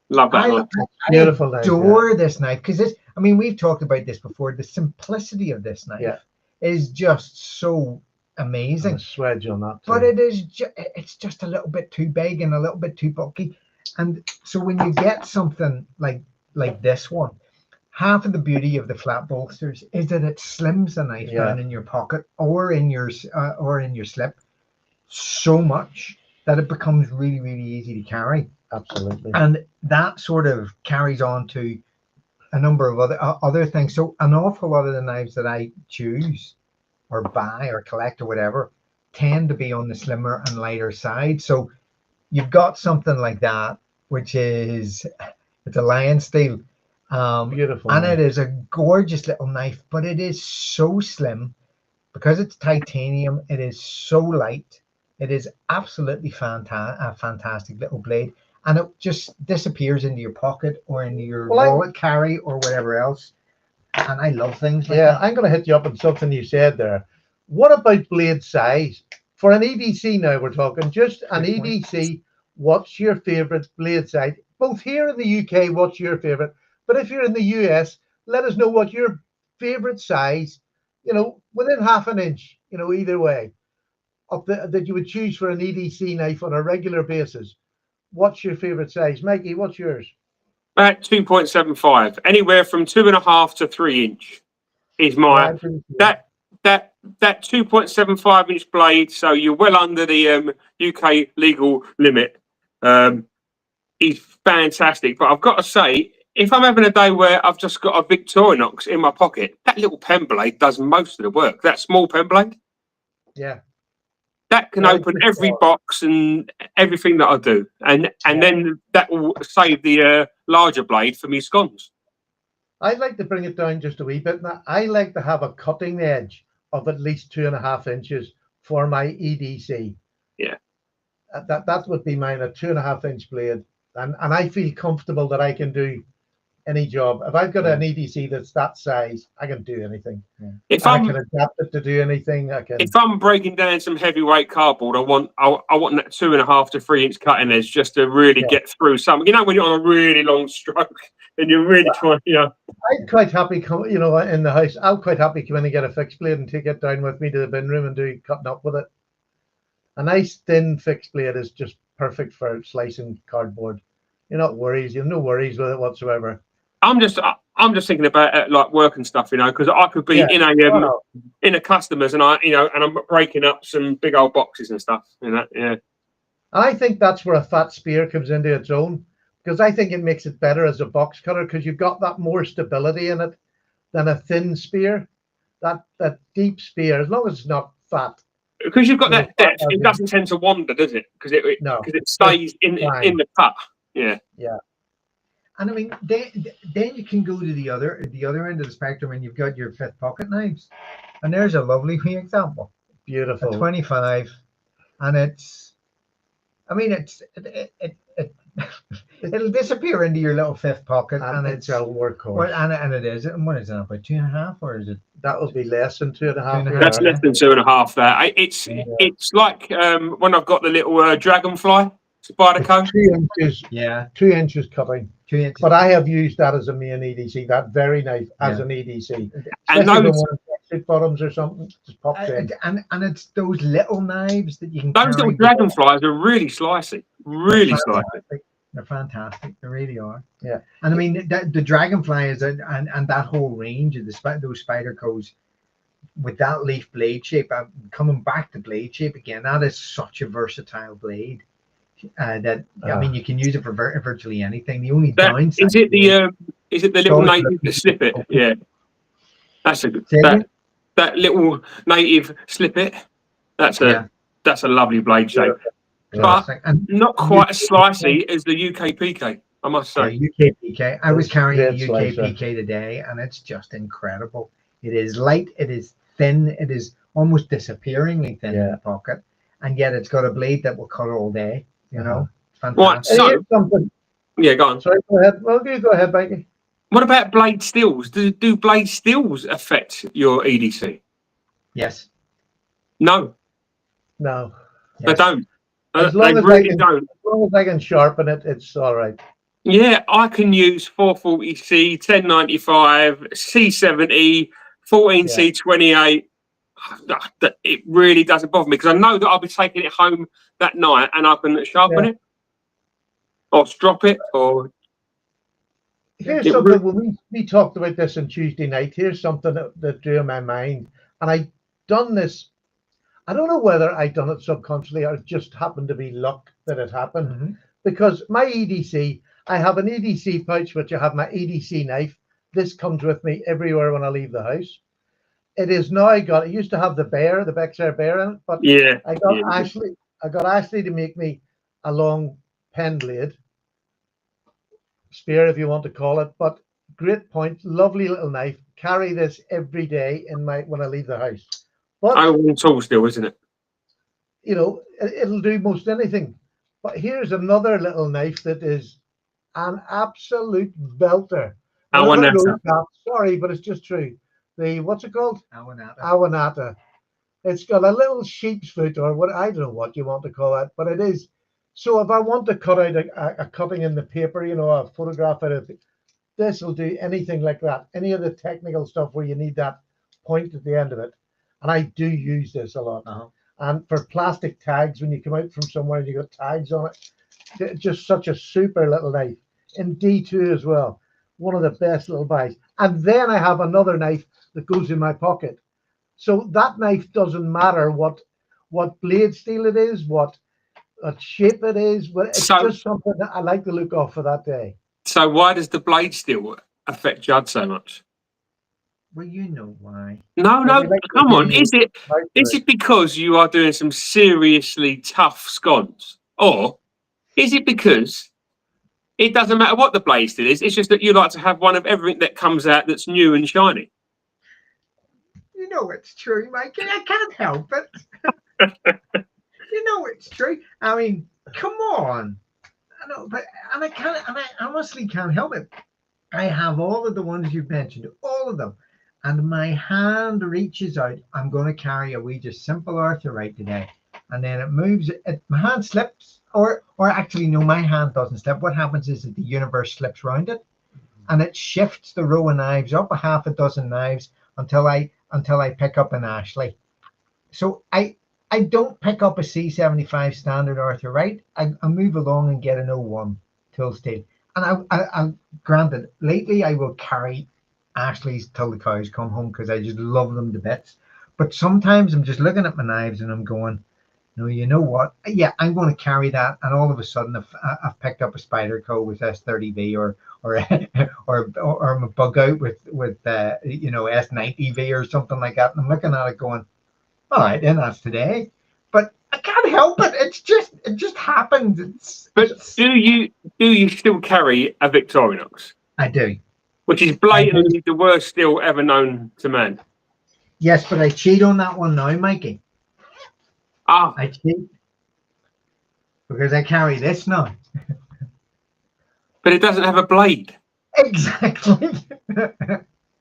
Love that knife. Beautiful knife. I adore this knife because I mean, we've talked about this before. The simplicity of this knife is just so amazing. Swedge on that too. But it's just a little bit too big and a little bit too bulky. And so when you get something like this one, half of the beauty of the flat bolsters is that it slims the knife down in your pocket or in your slip so much that it becomes really, really easy to carry. Absolutely. And that sort of carries on to a number of other things. So an awful lot of the knives that I choose or buy or collect or whatever tend to be on the slimmer and lighter side. So you've got something like that, which is it's a lion steel. Beautiful. And it is a gorgeous little knife, but it is so slim because it's titanium. It is so light. It is absolutely a fantastic little blade, and it just disappears into your pocket or into your wallet carry or whatever else. And I love things like that. I'm going to hit you up on something you said there. What about blade size? For an EDC now, we're talking just an EDC. What's your favorite blade size? Both here in the UK, what's your favorite? But if you're in the US, let us know what your favorite size, within half an inch, either way, that you would choose for an EDC knife on a regular basis. What's your favorite size? Mikey, what's yours? About 2.75, anywhere from 2.5 to 3 inch is my that 2.75 inch blade. So you're well under the UK legal limit. Is fantastic, but I've got to say, if I'm having a day where I've just got a Victorinox in my pocket, that little pen blade does most of the work. That small pen blade, that can open every box and everything that I do, and then that will save the larger blade for me scones. I'd like to bring it down just a wee bit. Now, I like to have a cutting edge of at least 2.5 inches for my EDC. Yeah, that would be mine, a 2.5 inch blade, and I feel comfortable that I can do any job. If I've got an EDC that's that size, I can do anything. If I can adapt it to do anything. If I'm breaking down some heavyweight cardboard, I want that 2.5 to 3 inch cutting edge just to really get through something. When you're on a really long stroke and you're really trying, I'm quite happy, in the house. I'm quite happy come in and get a fixed blade and take it down with me to the bin room and do cutting up with it. A nice thin fixed blade is just perfect for slicing cardboard. You're not worried. You have no worries with it whatsoever. I'm just thinking about it, like work and stuff, because I could be in a customers and I'm breaking up some big old boxes and stuff. And I think that's where a fat spear comes into its own, because I think it makes it better as a box cutter because you've got that more stability in it than a thin spear. That deep spear, as long as it's not fat. Because you've got that depth, it doesn't tend to wander, does it? Because it stays in the cut. Yeah. Yeah. And I mean, then you can go to the other end of the spectrum, and you've got your fifth pocket knives, and there's a lovely example. Beautiful. A 25, and it'll disappear into your little fifth pocket, and it's a workhorse. And it is. And what is it? About 2.5, or is it? That would be less than 2.5. That's less than 2.5. There, it's like when I've got the little dragonfly spider cone. 2 inches. 2 inches cutting. 2 inches. But I have used that as a main EDC. That very knife as an EDC. And tracksuit bottoms or something. Just pops in. And it's those little knives that you can Those little carry. dragonflies are really slicey. Really slicey. They're fantastic. They really are. Yeah. And I mean, the dragonfly is and that whole range of those Spydercos with that leaf blade shape, coming back to blade shape again, that is such a versatile blade. I mean, you can use it for virtually anything. The only downside is it the little native slip it? Yeah, that's a good that little native slip it. That's a lovely blade shape, but not quite as slicey as the UK PK. I must say. UK PK. I was carrying a UK PK today, and it's just incredible. It is light. It is thin. It is almost disappearingly thin in the pocket, and yet it's got a blade that will cut all day. You know, fantastic. Right, so, yeah, go on. Sorry, go ahead. Well, you go ahead, Mikey. What about blade steels? Do blade steels affect your EDC? Yes. No. No. They don't. As long as I can sharpen it, it's all right. Yeah, I can use 440C, 1095, C70, 14C28. It really doesn't bother me because I know that I'll be taking it home that night and I can sharpen it or drop it or. Here's something when we talked about this on Tuesday night. Here's something that drew in my mind, and I done this. I don't know whether I done it subconsciously or it just happened to be luck that it happened. Because my EDC, I have an EDC pouch which I have my EDC knife. This comes with me everywhere when I leave the house. It is now it used to have the Bexar bear in it, but I got Ashley to make me a long pen blade. Spear, if you want to call it, but great point, lovely little knife. Carry this every day when I leave the house. But old tool still, isn't it? You know, it'll do most anything. But here's another little knife that is an absolute belter. Sorry, but it's just true. What's it called? Awanata. It's got a little sheep's foot, or what, I don't know what you want to call it, but it is. So if I want to cut out a cutting in the paper, you know, a photograph out of it, this will do anything like that. Any of the technical stuff where you need that point at the end of it. And I do use this a lot. And for plastic tags, when you come out from somewhere and you got tags on it, just such a super little knife. In D2 as well. One of the best little buys. And then I have another knife that goes in my pocket. So that knife doesn't matter what blade steel it is, what shape it is, but it's just something that I like to look off for that day. So why does the blade steel affect Judd so much? Well, you know why. No, come on. Is it because you are doing some seriously tough scones? Or is it because it doesn't matter what the blade steel is, it's just that you like to have one of everything that comes out that's new and shiny? You know it's true, Mikey. I can't help it. You know it's true. I mean, come on. I know, but I honestly can't help it. I have all of the ones you've mentioned, all of them, and my hand reaches out. I'm going to carry a wee just simple arthurite today, and then it moves. My hand slips, or actually no, my hand doesn't slip. What happens is that the universe slips around it, and it shifts the row of knives up a half a dozen knives until I pick up an Ashley. So I don't pick up a C75 standard arthurite. I move along and get an 01 tool steel. And I granted, lately I will carry Ashley's till the cows come home because I just love them to bits. But sometimes I'm just looking at my knives and I'm going, no, you know what? Yeah, I'm going to carry that. And all of a sudden I've picked up a Spyderco with S30V or I'm a bug out with you know, S90V or something like that. And I'm looking at it going, all right, then that's today. But I can't help it. It just happens. Do you still carry a Victorinox? I do. Which is blatantly the worst steel ever known to man. Yes, but I cheat on that one now, Mikey. I cheat because I carry this now. But it doesn't have a blade. Exactly.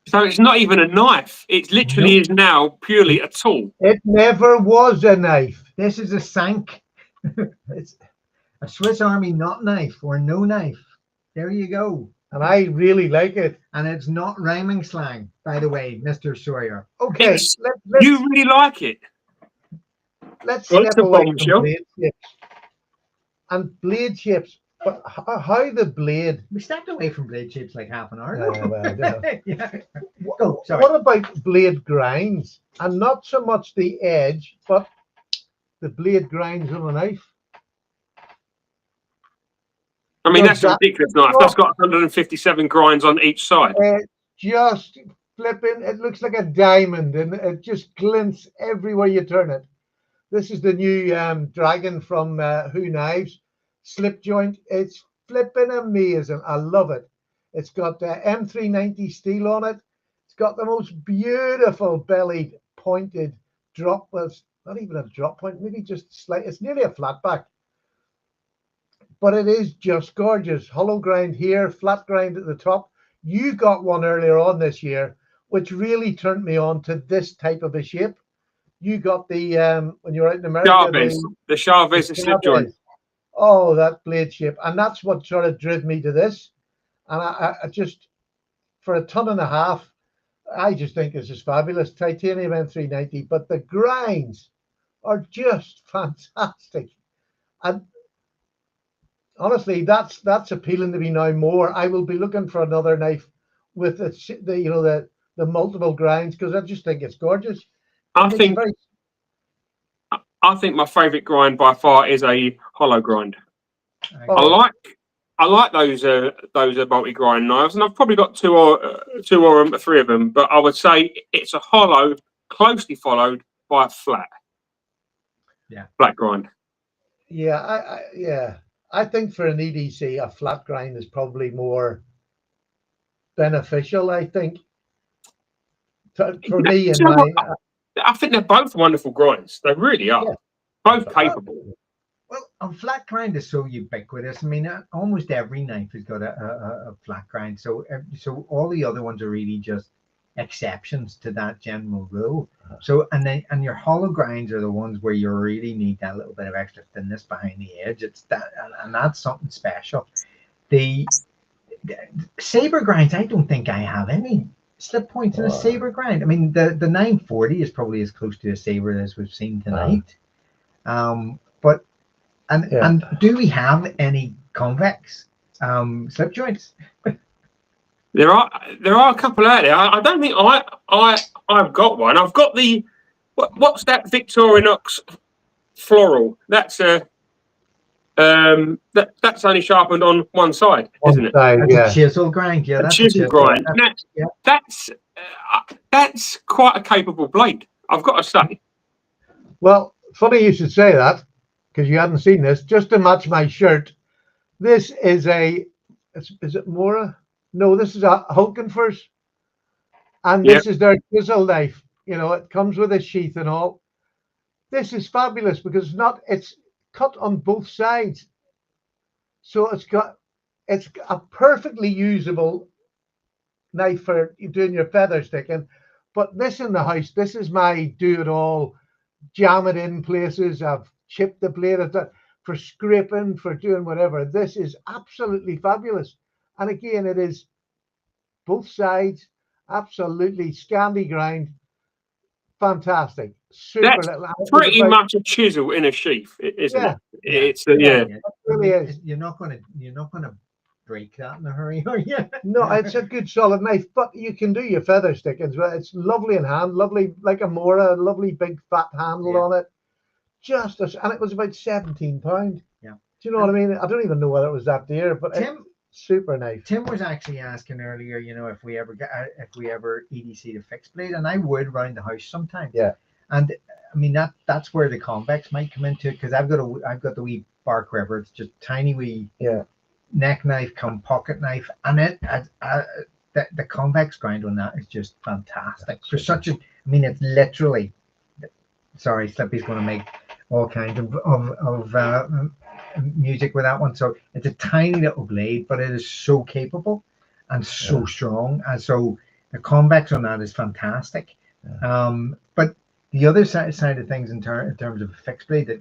So it's not even a knife. It literally is now purely a tool. It never was a knife. This is a sank. It's a Swiss Army knot knife or no knife. There you go. and I really like it. And it's not rhyming slang, by the way, Mr. Sawyer. Okay, You really like it. let's Well, it's step a away from bombshell. blade shapes. And blade shapes, but how the blade? We stepped away from blade shapes like half an hour Yeah. Go, sorry. What about blade grinds? And not so much the edge, but the blade grinds on a knife. I mean, Does that's a that- ridiculous knife. That's got 157 grinds on each side. Just flipping, it looks like a diamond, and it just glints everywhere you turn it. This is the new Dragon from Who Knives slip joint. It's flipping amazing. I love it. It's got M390 steel on it. It's got the most beautiful bellied pointed drop. Well, it's not even a drop point, maybe just slight. It's nearly a flat back. But it is just gorgeous. Hollow grind here, flat grind at the top. You got one earlier on this year, which really turned me on to this type of a shape. You got the when you were out in America, the Chavez and slip joint. Oh, that blade shape, and that's what sort of drove me to this. And I just, for $1.50, I just think this is fabulous. Titanium M390, but the grinds are just fantastic. And honestly, that's appealing to me now more. I will be looking for another knife with the multiple grinds, because I just think it's gorgeous. I think my favourite grind by far is a hollow grind. I like those multi-grind knives, and I've probably got two or three of them. But I would say it's a hollow, closely followed by a flat. Yeah, flat grind. Yeah, I think for an EDC, a flat grind is probably more beneficial. I think for me and my. I think they're both wonderful grinds. They really are. Yeah. Both capable. Well, a flat grind is so ubiquitous. I mean, almost every knife has got a flat grind. So all the other ones are really just exceptions to that general rule. So and your hollow grinds are the ones where you really need that little bit of extra thinness behind the edge. It's that, and that's something special. The saber grinds, I don't think I have any slip points in a saber grind. I mean, the 940 is probably as close to a saber as we've seen tonight. But do we have any convex slip joints? There are a couple out there. I don't think I've got one. I've got the what's that Victorinox floral? That's that's only sharpened on one side, isn't it? Yeah. A chisel grind, yeah. That's a chisel grind. That's quite a capable blade, I've got to say. Well, funny you should say that, because you hadn't seen this. Just to match my shirt, this is is it Mora? No, this is a Hulkenfors, and this is their chisel knife. You know, it comes with a sheath and all. This is fabulous because it's cut on both sides, so it's a perfectly usable knife for doing your feather sticking. But this in the house, this is my do-it-all, jam it in places. I've chipped the blade for scraping, for doing whatever. This is absolutely fabulous. And again, it is both sides, absolutely Scandi grind, fantastic. Super. That's pretty much a chisel in a sheath, isn't it? It's it really is. You're not gonna break that in a hurry, are you? No, it's a good solid knife, but you can do your feather sticking as well. It's lovely in hand, lovely like a Mora, lovely big fat handle on it. And it was about £17. Yeah. Do you know what I mean? I don't even know whether it was that dear, but super knife. Tim was actually asking earlier, if we ever EDC to fixed blade, and I would round the house sometimes. Yeah. And I mean that's where the convex might come into it, because I've got the wee Bark River. It's just tiny wee neck knife come pocket knife, and the convex grind on that is just fantastic. For such it's literally. Sorry, Slippy's going to make all kinds of music with that one. So it's a tiny little blade, but it is so capable and so strong, and so the convex on that is fantastic. But the other side of things in terms of a fixed blade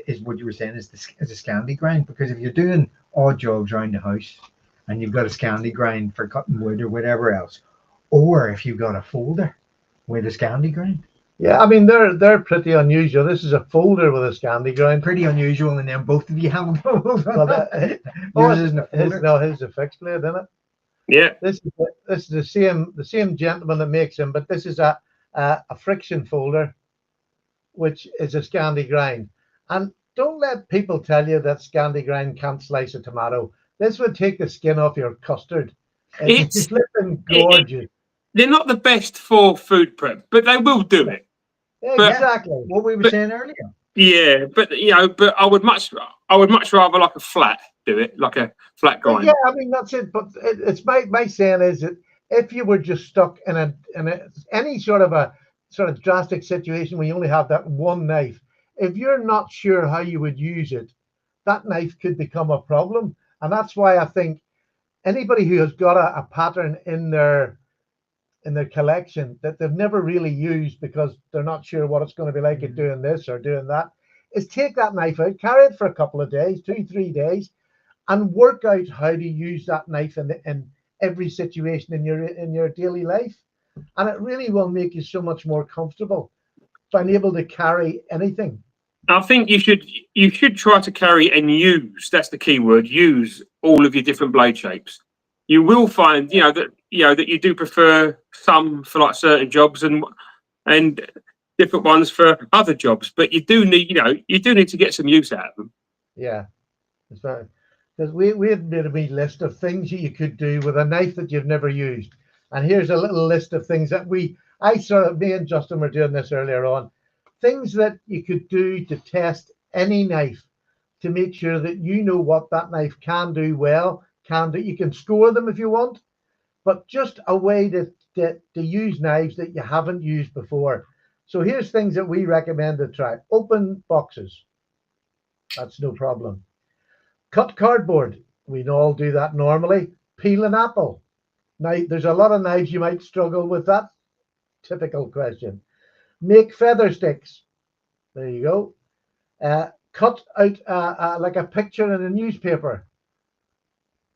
is what you were saying is a Scandi grind, because if you're doing odd jobs around the house, and you've got a Scandi grind for cutting wood or whatever else, or if you've got a folder with a Scandi grind. Yeah, I mean they're pretty unusual. This is a folder with a Scandi grind. Pretty unusual, and then both of you have them. Well, Yours isn't a his, folder. no, his is a fixed blade, isn't it? Yeah. This is the same gentleman that makes them, but this is a friction folder, which is a Scandi grind. And don't let people tell you that Scandi grind can't slice a tomato. This would take the skin off your custard. It's flipping gorgeous. They're not the best for food prep, but they will do it. Exactly. What we were saying earlier. Yeah, but but I would much rather like a flat do it, like a flat grind. Yeah, I mean that's it. But it's my saying is that if you were just stuck in any sort of drastic situation where you only have that one knife, if you're not sure how you would use it, that knife could become a problem. And that's why I think anybody who has got a pattern in their collection that they've never really used because they're not sure what it's going to be like at doing this or doing that, is take that knife out, carry it for a couple of days, 2-3 days, and work out how to use that knife in every situation in your daily life. And it really will make you so much more comfortable being able to carry anything. I think you should try to carry and use. That's the key word. Use all of your different blade shapes. You will find, that you do prefer some for like certain jobs and different ones for other jobs. But you do need to get some use out of them. Yeah, it's very, because we had made a wee list of things you could do with a knife that you've never used. And here's a little list of things that me and Justin were doing this earlier on. Things that you could do to test any knife to make sure that you know what that knife can do well, you can score them if you want, but just a way to use knives that you haven't used before. So here's things that we recommend to try. Open boxes. That's no problem. Cut cardboard. We all do that normally. Peel an apple. Now, there's a lot of knives you might struggle with that. Typical question. Make feather sticks. There you go. Cut out like a picture in a newspaper.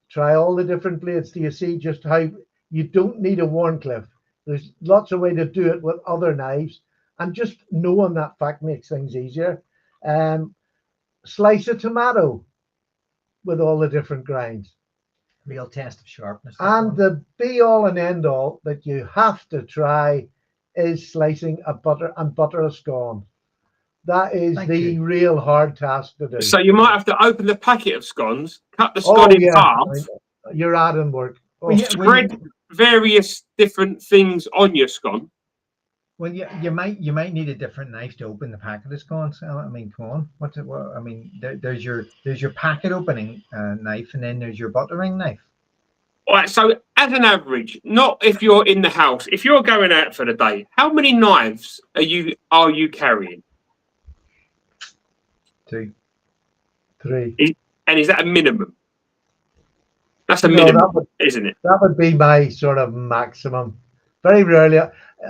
Try all the different blades. Do you see just how you don't need a Wharncliffe? There's lots of ways to do it with other knives, and just knowing that fact makes things easier. Slice a tomato with all the different grinds. Real test of sharpness. And the be all and end all that you have to try is slicing a butter a scone. That is the real hard task to do. So you might have to open the packet of scones, cut the scone in half. You're adding work. Spread various different things on your scone. Well, you might need a different knife to open the packet of scones. I mean, come on. There's your packet opening knife, and then there's your buttering knife. All right. So as an average, not if you're in the house, if you're going out for the day, how many knives are you carrying? 2, 3. And is that a minimum? That's a minimum, isn't it? That would be my sort of maximum. Very rarely.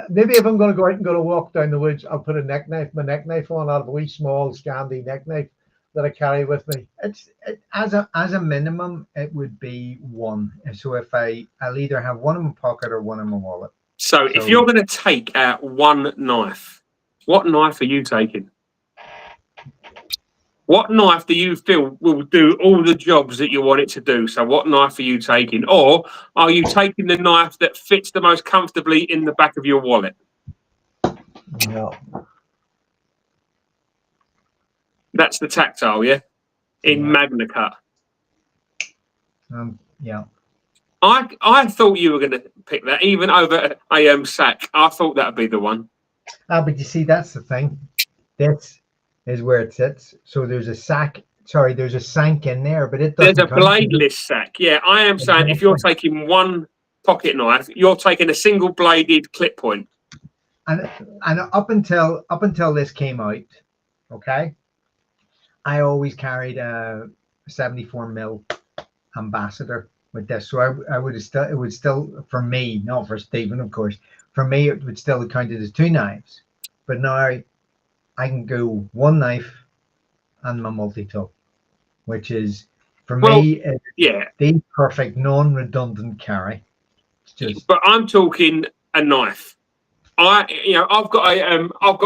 Maybe if I'm going to go out and go to walk down the woods, I'll put my neck knife on out of a wee small Scandi neck knife that I carry with me. As a minimum, it would be 1. So if I'll either have one in my pocket or one in my wallet. So if you're going to take out one knife, what knife are you taking? What knife do you feel will do all the jobs that you want it to do? So what knife are you taking? Or are you taking the knife that fits the most comfortably in the back of your wallet? No. That's the tactile, yeah? In Magna Cut. Yeah. I thought you were going to pick that, even over a sack. I thought that would be the one. But you see, that's the thing. This is where it sits. So there's a sack. Sorry, there's a sank in there, but it doesn't. There's a bladeless sack. Yeah, I am saying if you're taking one pocket knife, you're taking a single bladed clip point. And up until this came out, okay, I always carried a 74mm Ambassador with this. So it would still for me, not for Stephen, of course. For me, it would still count it as 2 knives. But now I can go one knife and my multi-tool, which is For Well, me, yeah, the perfect non-redundant carry. It's just but I'm talking a knife. I've got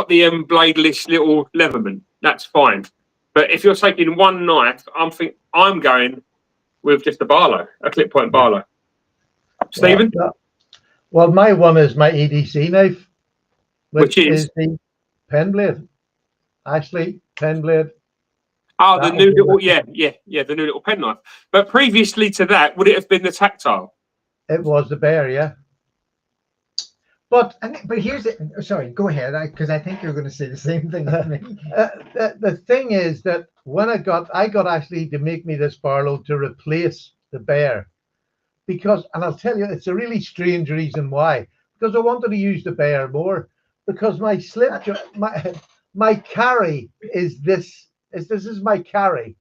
the bladeless little Leatherman. That's fine. But if you're taking one knife, I'm going with just a Barlow, a clip point Barlow. Stephen? Well, my one is my EDC knife, which is the pen blade. Ashley pen blade. Oh, the new little, the new little pen knife. But previously to that, would it have been the tactile? It was the Bear, yeah. But here's it. Sorry, go ahead, because I think you're going to say the same thing as me. The thing is that when I got Ashley to make me this Barlow to replace the Bear, because, and I'll tell you, it's a really strange reason why. Because I wanted to use the Bear more. Because my slip, my carry is this. This is my carry.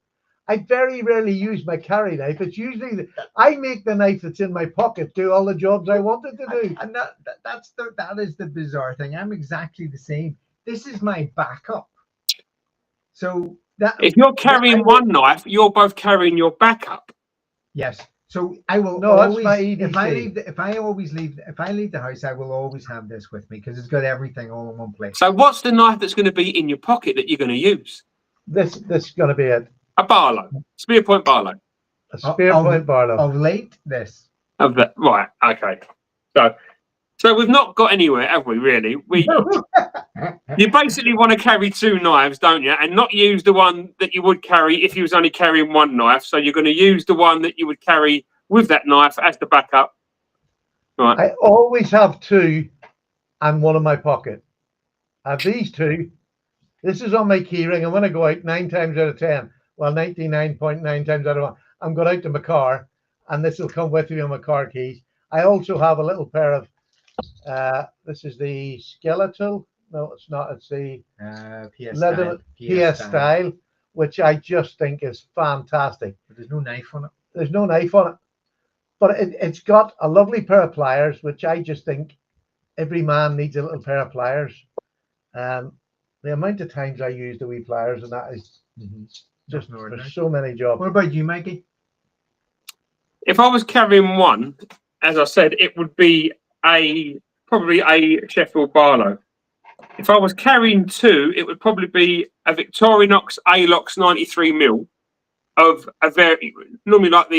I very rarely use my carry knife. It's usually I make the knife that's in my pocket do all the jobs I wanted to do. And that is the bizarre thing. I'm exactly the same. This is my backup. So that if you're carrying one knife, you're both carrying your backup. Yes. So I will always. That's my EDC. If I leave the house, I will always have this with me because it's got everything all in one place. So what's the knife that's going to be in your pocket that you're going to use? This is going to be it. A Barlow, spear point Barlow. A spear point Barlow. Of late, this. Of that, right? Okay. So we've not got anywhere, have we? Really? You basically want to carry two knives, don't you? And not use the one that you would carry if you was only carrying one knife. So you're going to use the one that you would carry with that knife as the backup. Right. I always have two and one in my pocket. I have these two. This is on my key ring. And when I go out 9 times out of 10, well, 99.9 times out of 1, I'm going out to my car, and this will come with me on my car keys. I also have a little pair of, this is the skeletal. No, it's not. It's the PS style, which I just think is fantastic. But there's no knife on it. There's no knife on it. But it's got a lovely pair of pliers, which I just think every man needs a little pair of pliers. The amount of times I use the wee pliers, and that is just for so many jobs. What about you, Mikey? If I was carrying one, as I said, it would be probably a Sheffield Barlow. If I was carrying two, it would probably be a Victorinox Alox 93mm of a very normally like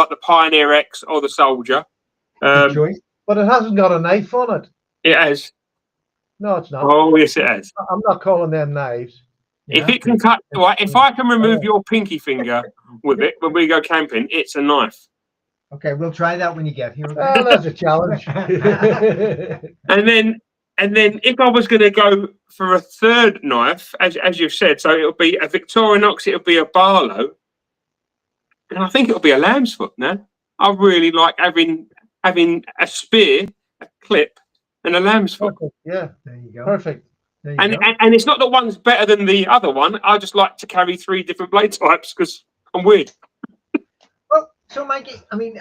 the Pioneer X or the Soldier. But it hasn't got a knife on it. It has. No, it's not. Oh, yes, it has. I'm not calling them knives. If it can cut, right, if I can remove your pinky finger with it when we go camping, it's a knife. Okay, we'll try that when you get here. Oh, that's a challenge. and then if I was going to go for a third knife, as you've said, so it'll be a Victorinox, it'll be a Barlow, and I think it'll be a lamb's foot. Now, I really like having a spear, a clip, and a lamb's foot. Perfect. Yeah, there you go. Perfect. And it's not that one's better than the other one. I just like to carry 3 different blade types because I'm weird. Well, so Mikey, I mean,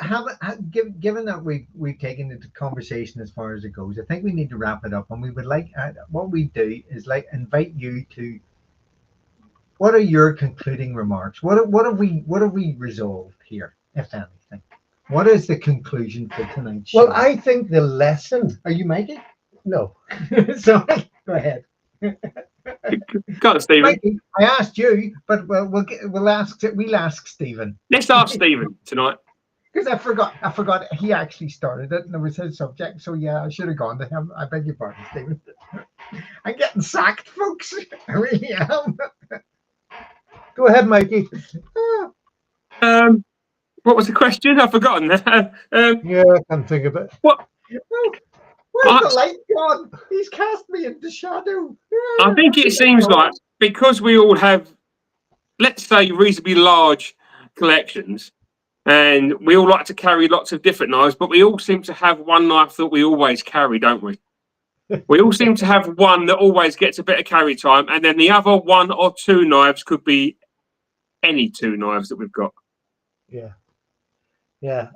given that we've taken the conversation as far as it goes, I think we need to wrap it up. And we would like what we do is invite you to. What are your concluding remarks? What have we resolved here, if anything? What is the conclusion for tonight's show? Well, I think the lesson. Are you Mikey? No. So go ahead. Go on, Stephen. Mikey, I asked you, but we'll ask Stephen. Let's ask Stephen tonight. Because I forgot he actually started it and it was his subject. So yeah, I should have gone to him. I beg your pardon, Stephen. I'm getting sacked, folks. I really am. Go ahead, Mikey. What was the question? I've forgotten. Yeah, I can't think of it. What? Where's the light gone? He's cast me into shadow. I think it seems like because we all have, let's say, reasonably large collections, and we all like to carry lots of different knives, but we all seem to have one knife that we always carry, don't we? We all seem to have one that always gets a bit of carry time, and then the other 1 or 2 knives could be any 2 knives that we've got. Yeah.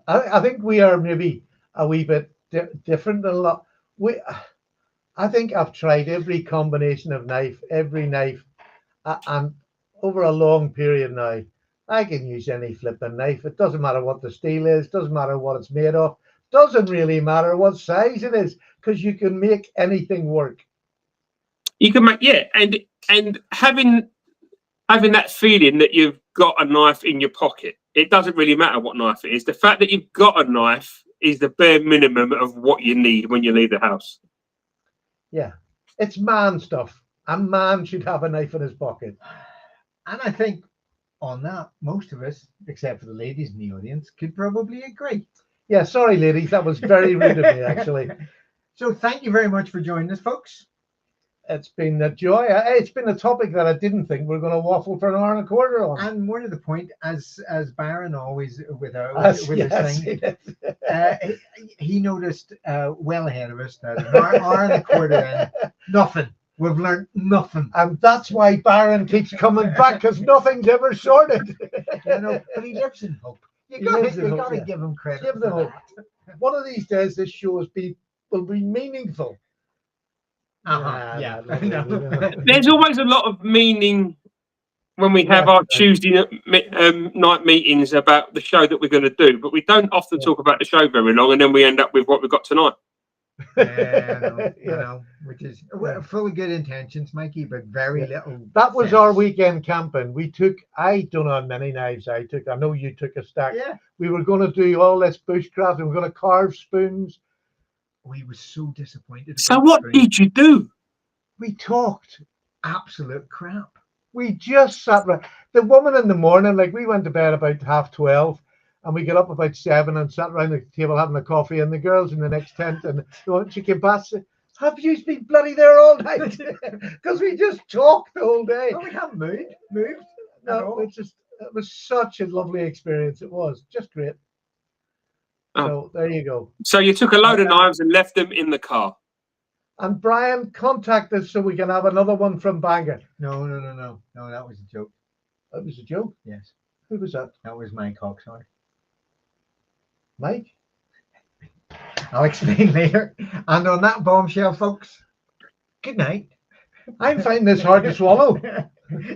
I think we are maybe a wee bit different than a lot. I think I've tried every combination of knife, every knife, and over a long period now, I can use any flipping knife. It doesn't matter what the steel is, doesn't matter what it's made of, doesn't really matter what size it is, because you can make anything work. You can make, yeah, and having that feeling that you've got a knife in your pocket. It doesn't really matter what knife it is. The fact that you've got a knife is the bare minimum of what you need when you leave the house. Yeah, it's man stuff. A man should have a knife in his pocket. And I think on that, most of us, except for the ladies in the audience, could probably agree. Yeah, sorry, ladies, that was very rude of me, actually. So thank you very much for joining us, folks. It's been a joy. It's been a topic that I didn't think we were going to waffle for an hour and a quarter on. And more to the point, as Byron always with Yes, his thing, he noticed well ahead of us that an hour and a quarter in, nothing. We've learned nothing. And that's why Byron keeps coming back, because nothing's ever sorted. You know, but he lives in hope. You got to give him credit. Give them hope. One of these days, this show will be meaningful. Yeah. There's always a lot of meaning when we have our Tuesday night meetings about the show that we're going to do, but we don't often talk about the show very long, and then we end up with what we've got tonight. Which is full of good intentions, Mikey, but very little. That was sense. our weekend camping. I don't know how many knives I took. I know you took a stack. Yeah. We were going to do all this bushcraft, and we're going to carve spoons. We were so disappointed. So what did you do? We talked. Absolute crap. We just sat right. The woman in the morning, like we went to bed about 12:30, and we got up about 7 and sat around the table having a coffee. And the girls in the next tent, and she came past, said, "Have you been bloody there all night?" Because we just talked the whole day. Oh, we haven't moved. No, it was such a lovely experience. It was just great. Oh. So there you go. So you took a load of knives and left them in the car. And Brian, contact us so we can have another one from Bangor. No, that was a joke. That was a joke? Yes. Who was that? That was my cockside. Mike? I'll explain later. And on that bombshell, folks, good night. I'm finding this hard to swallow.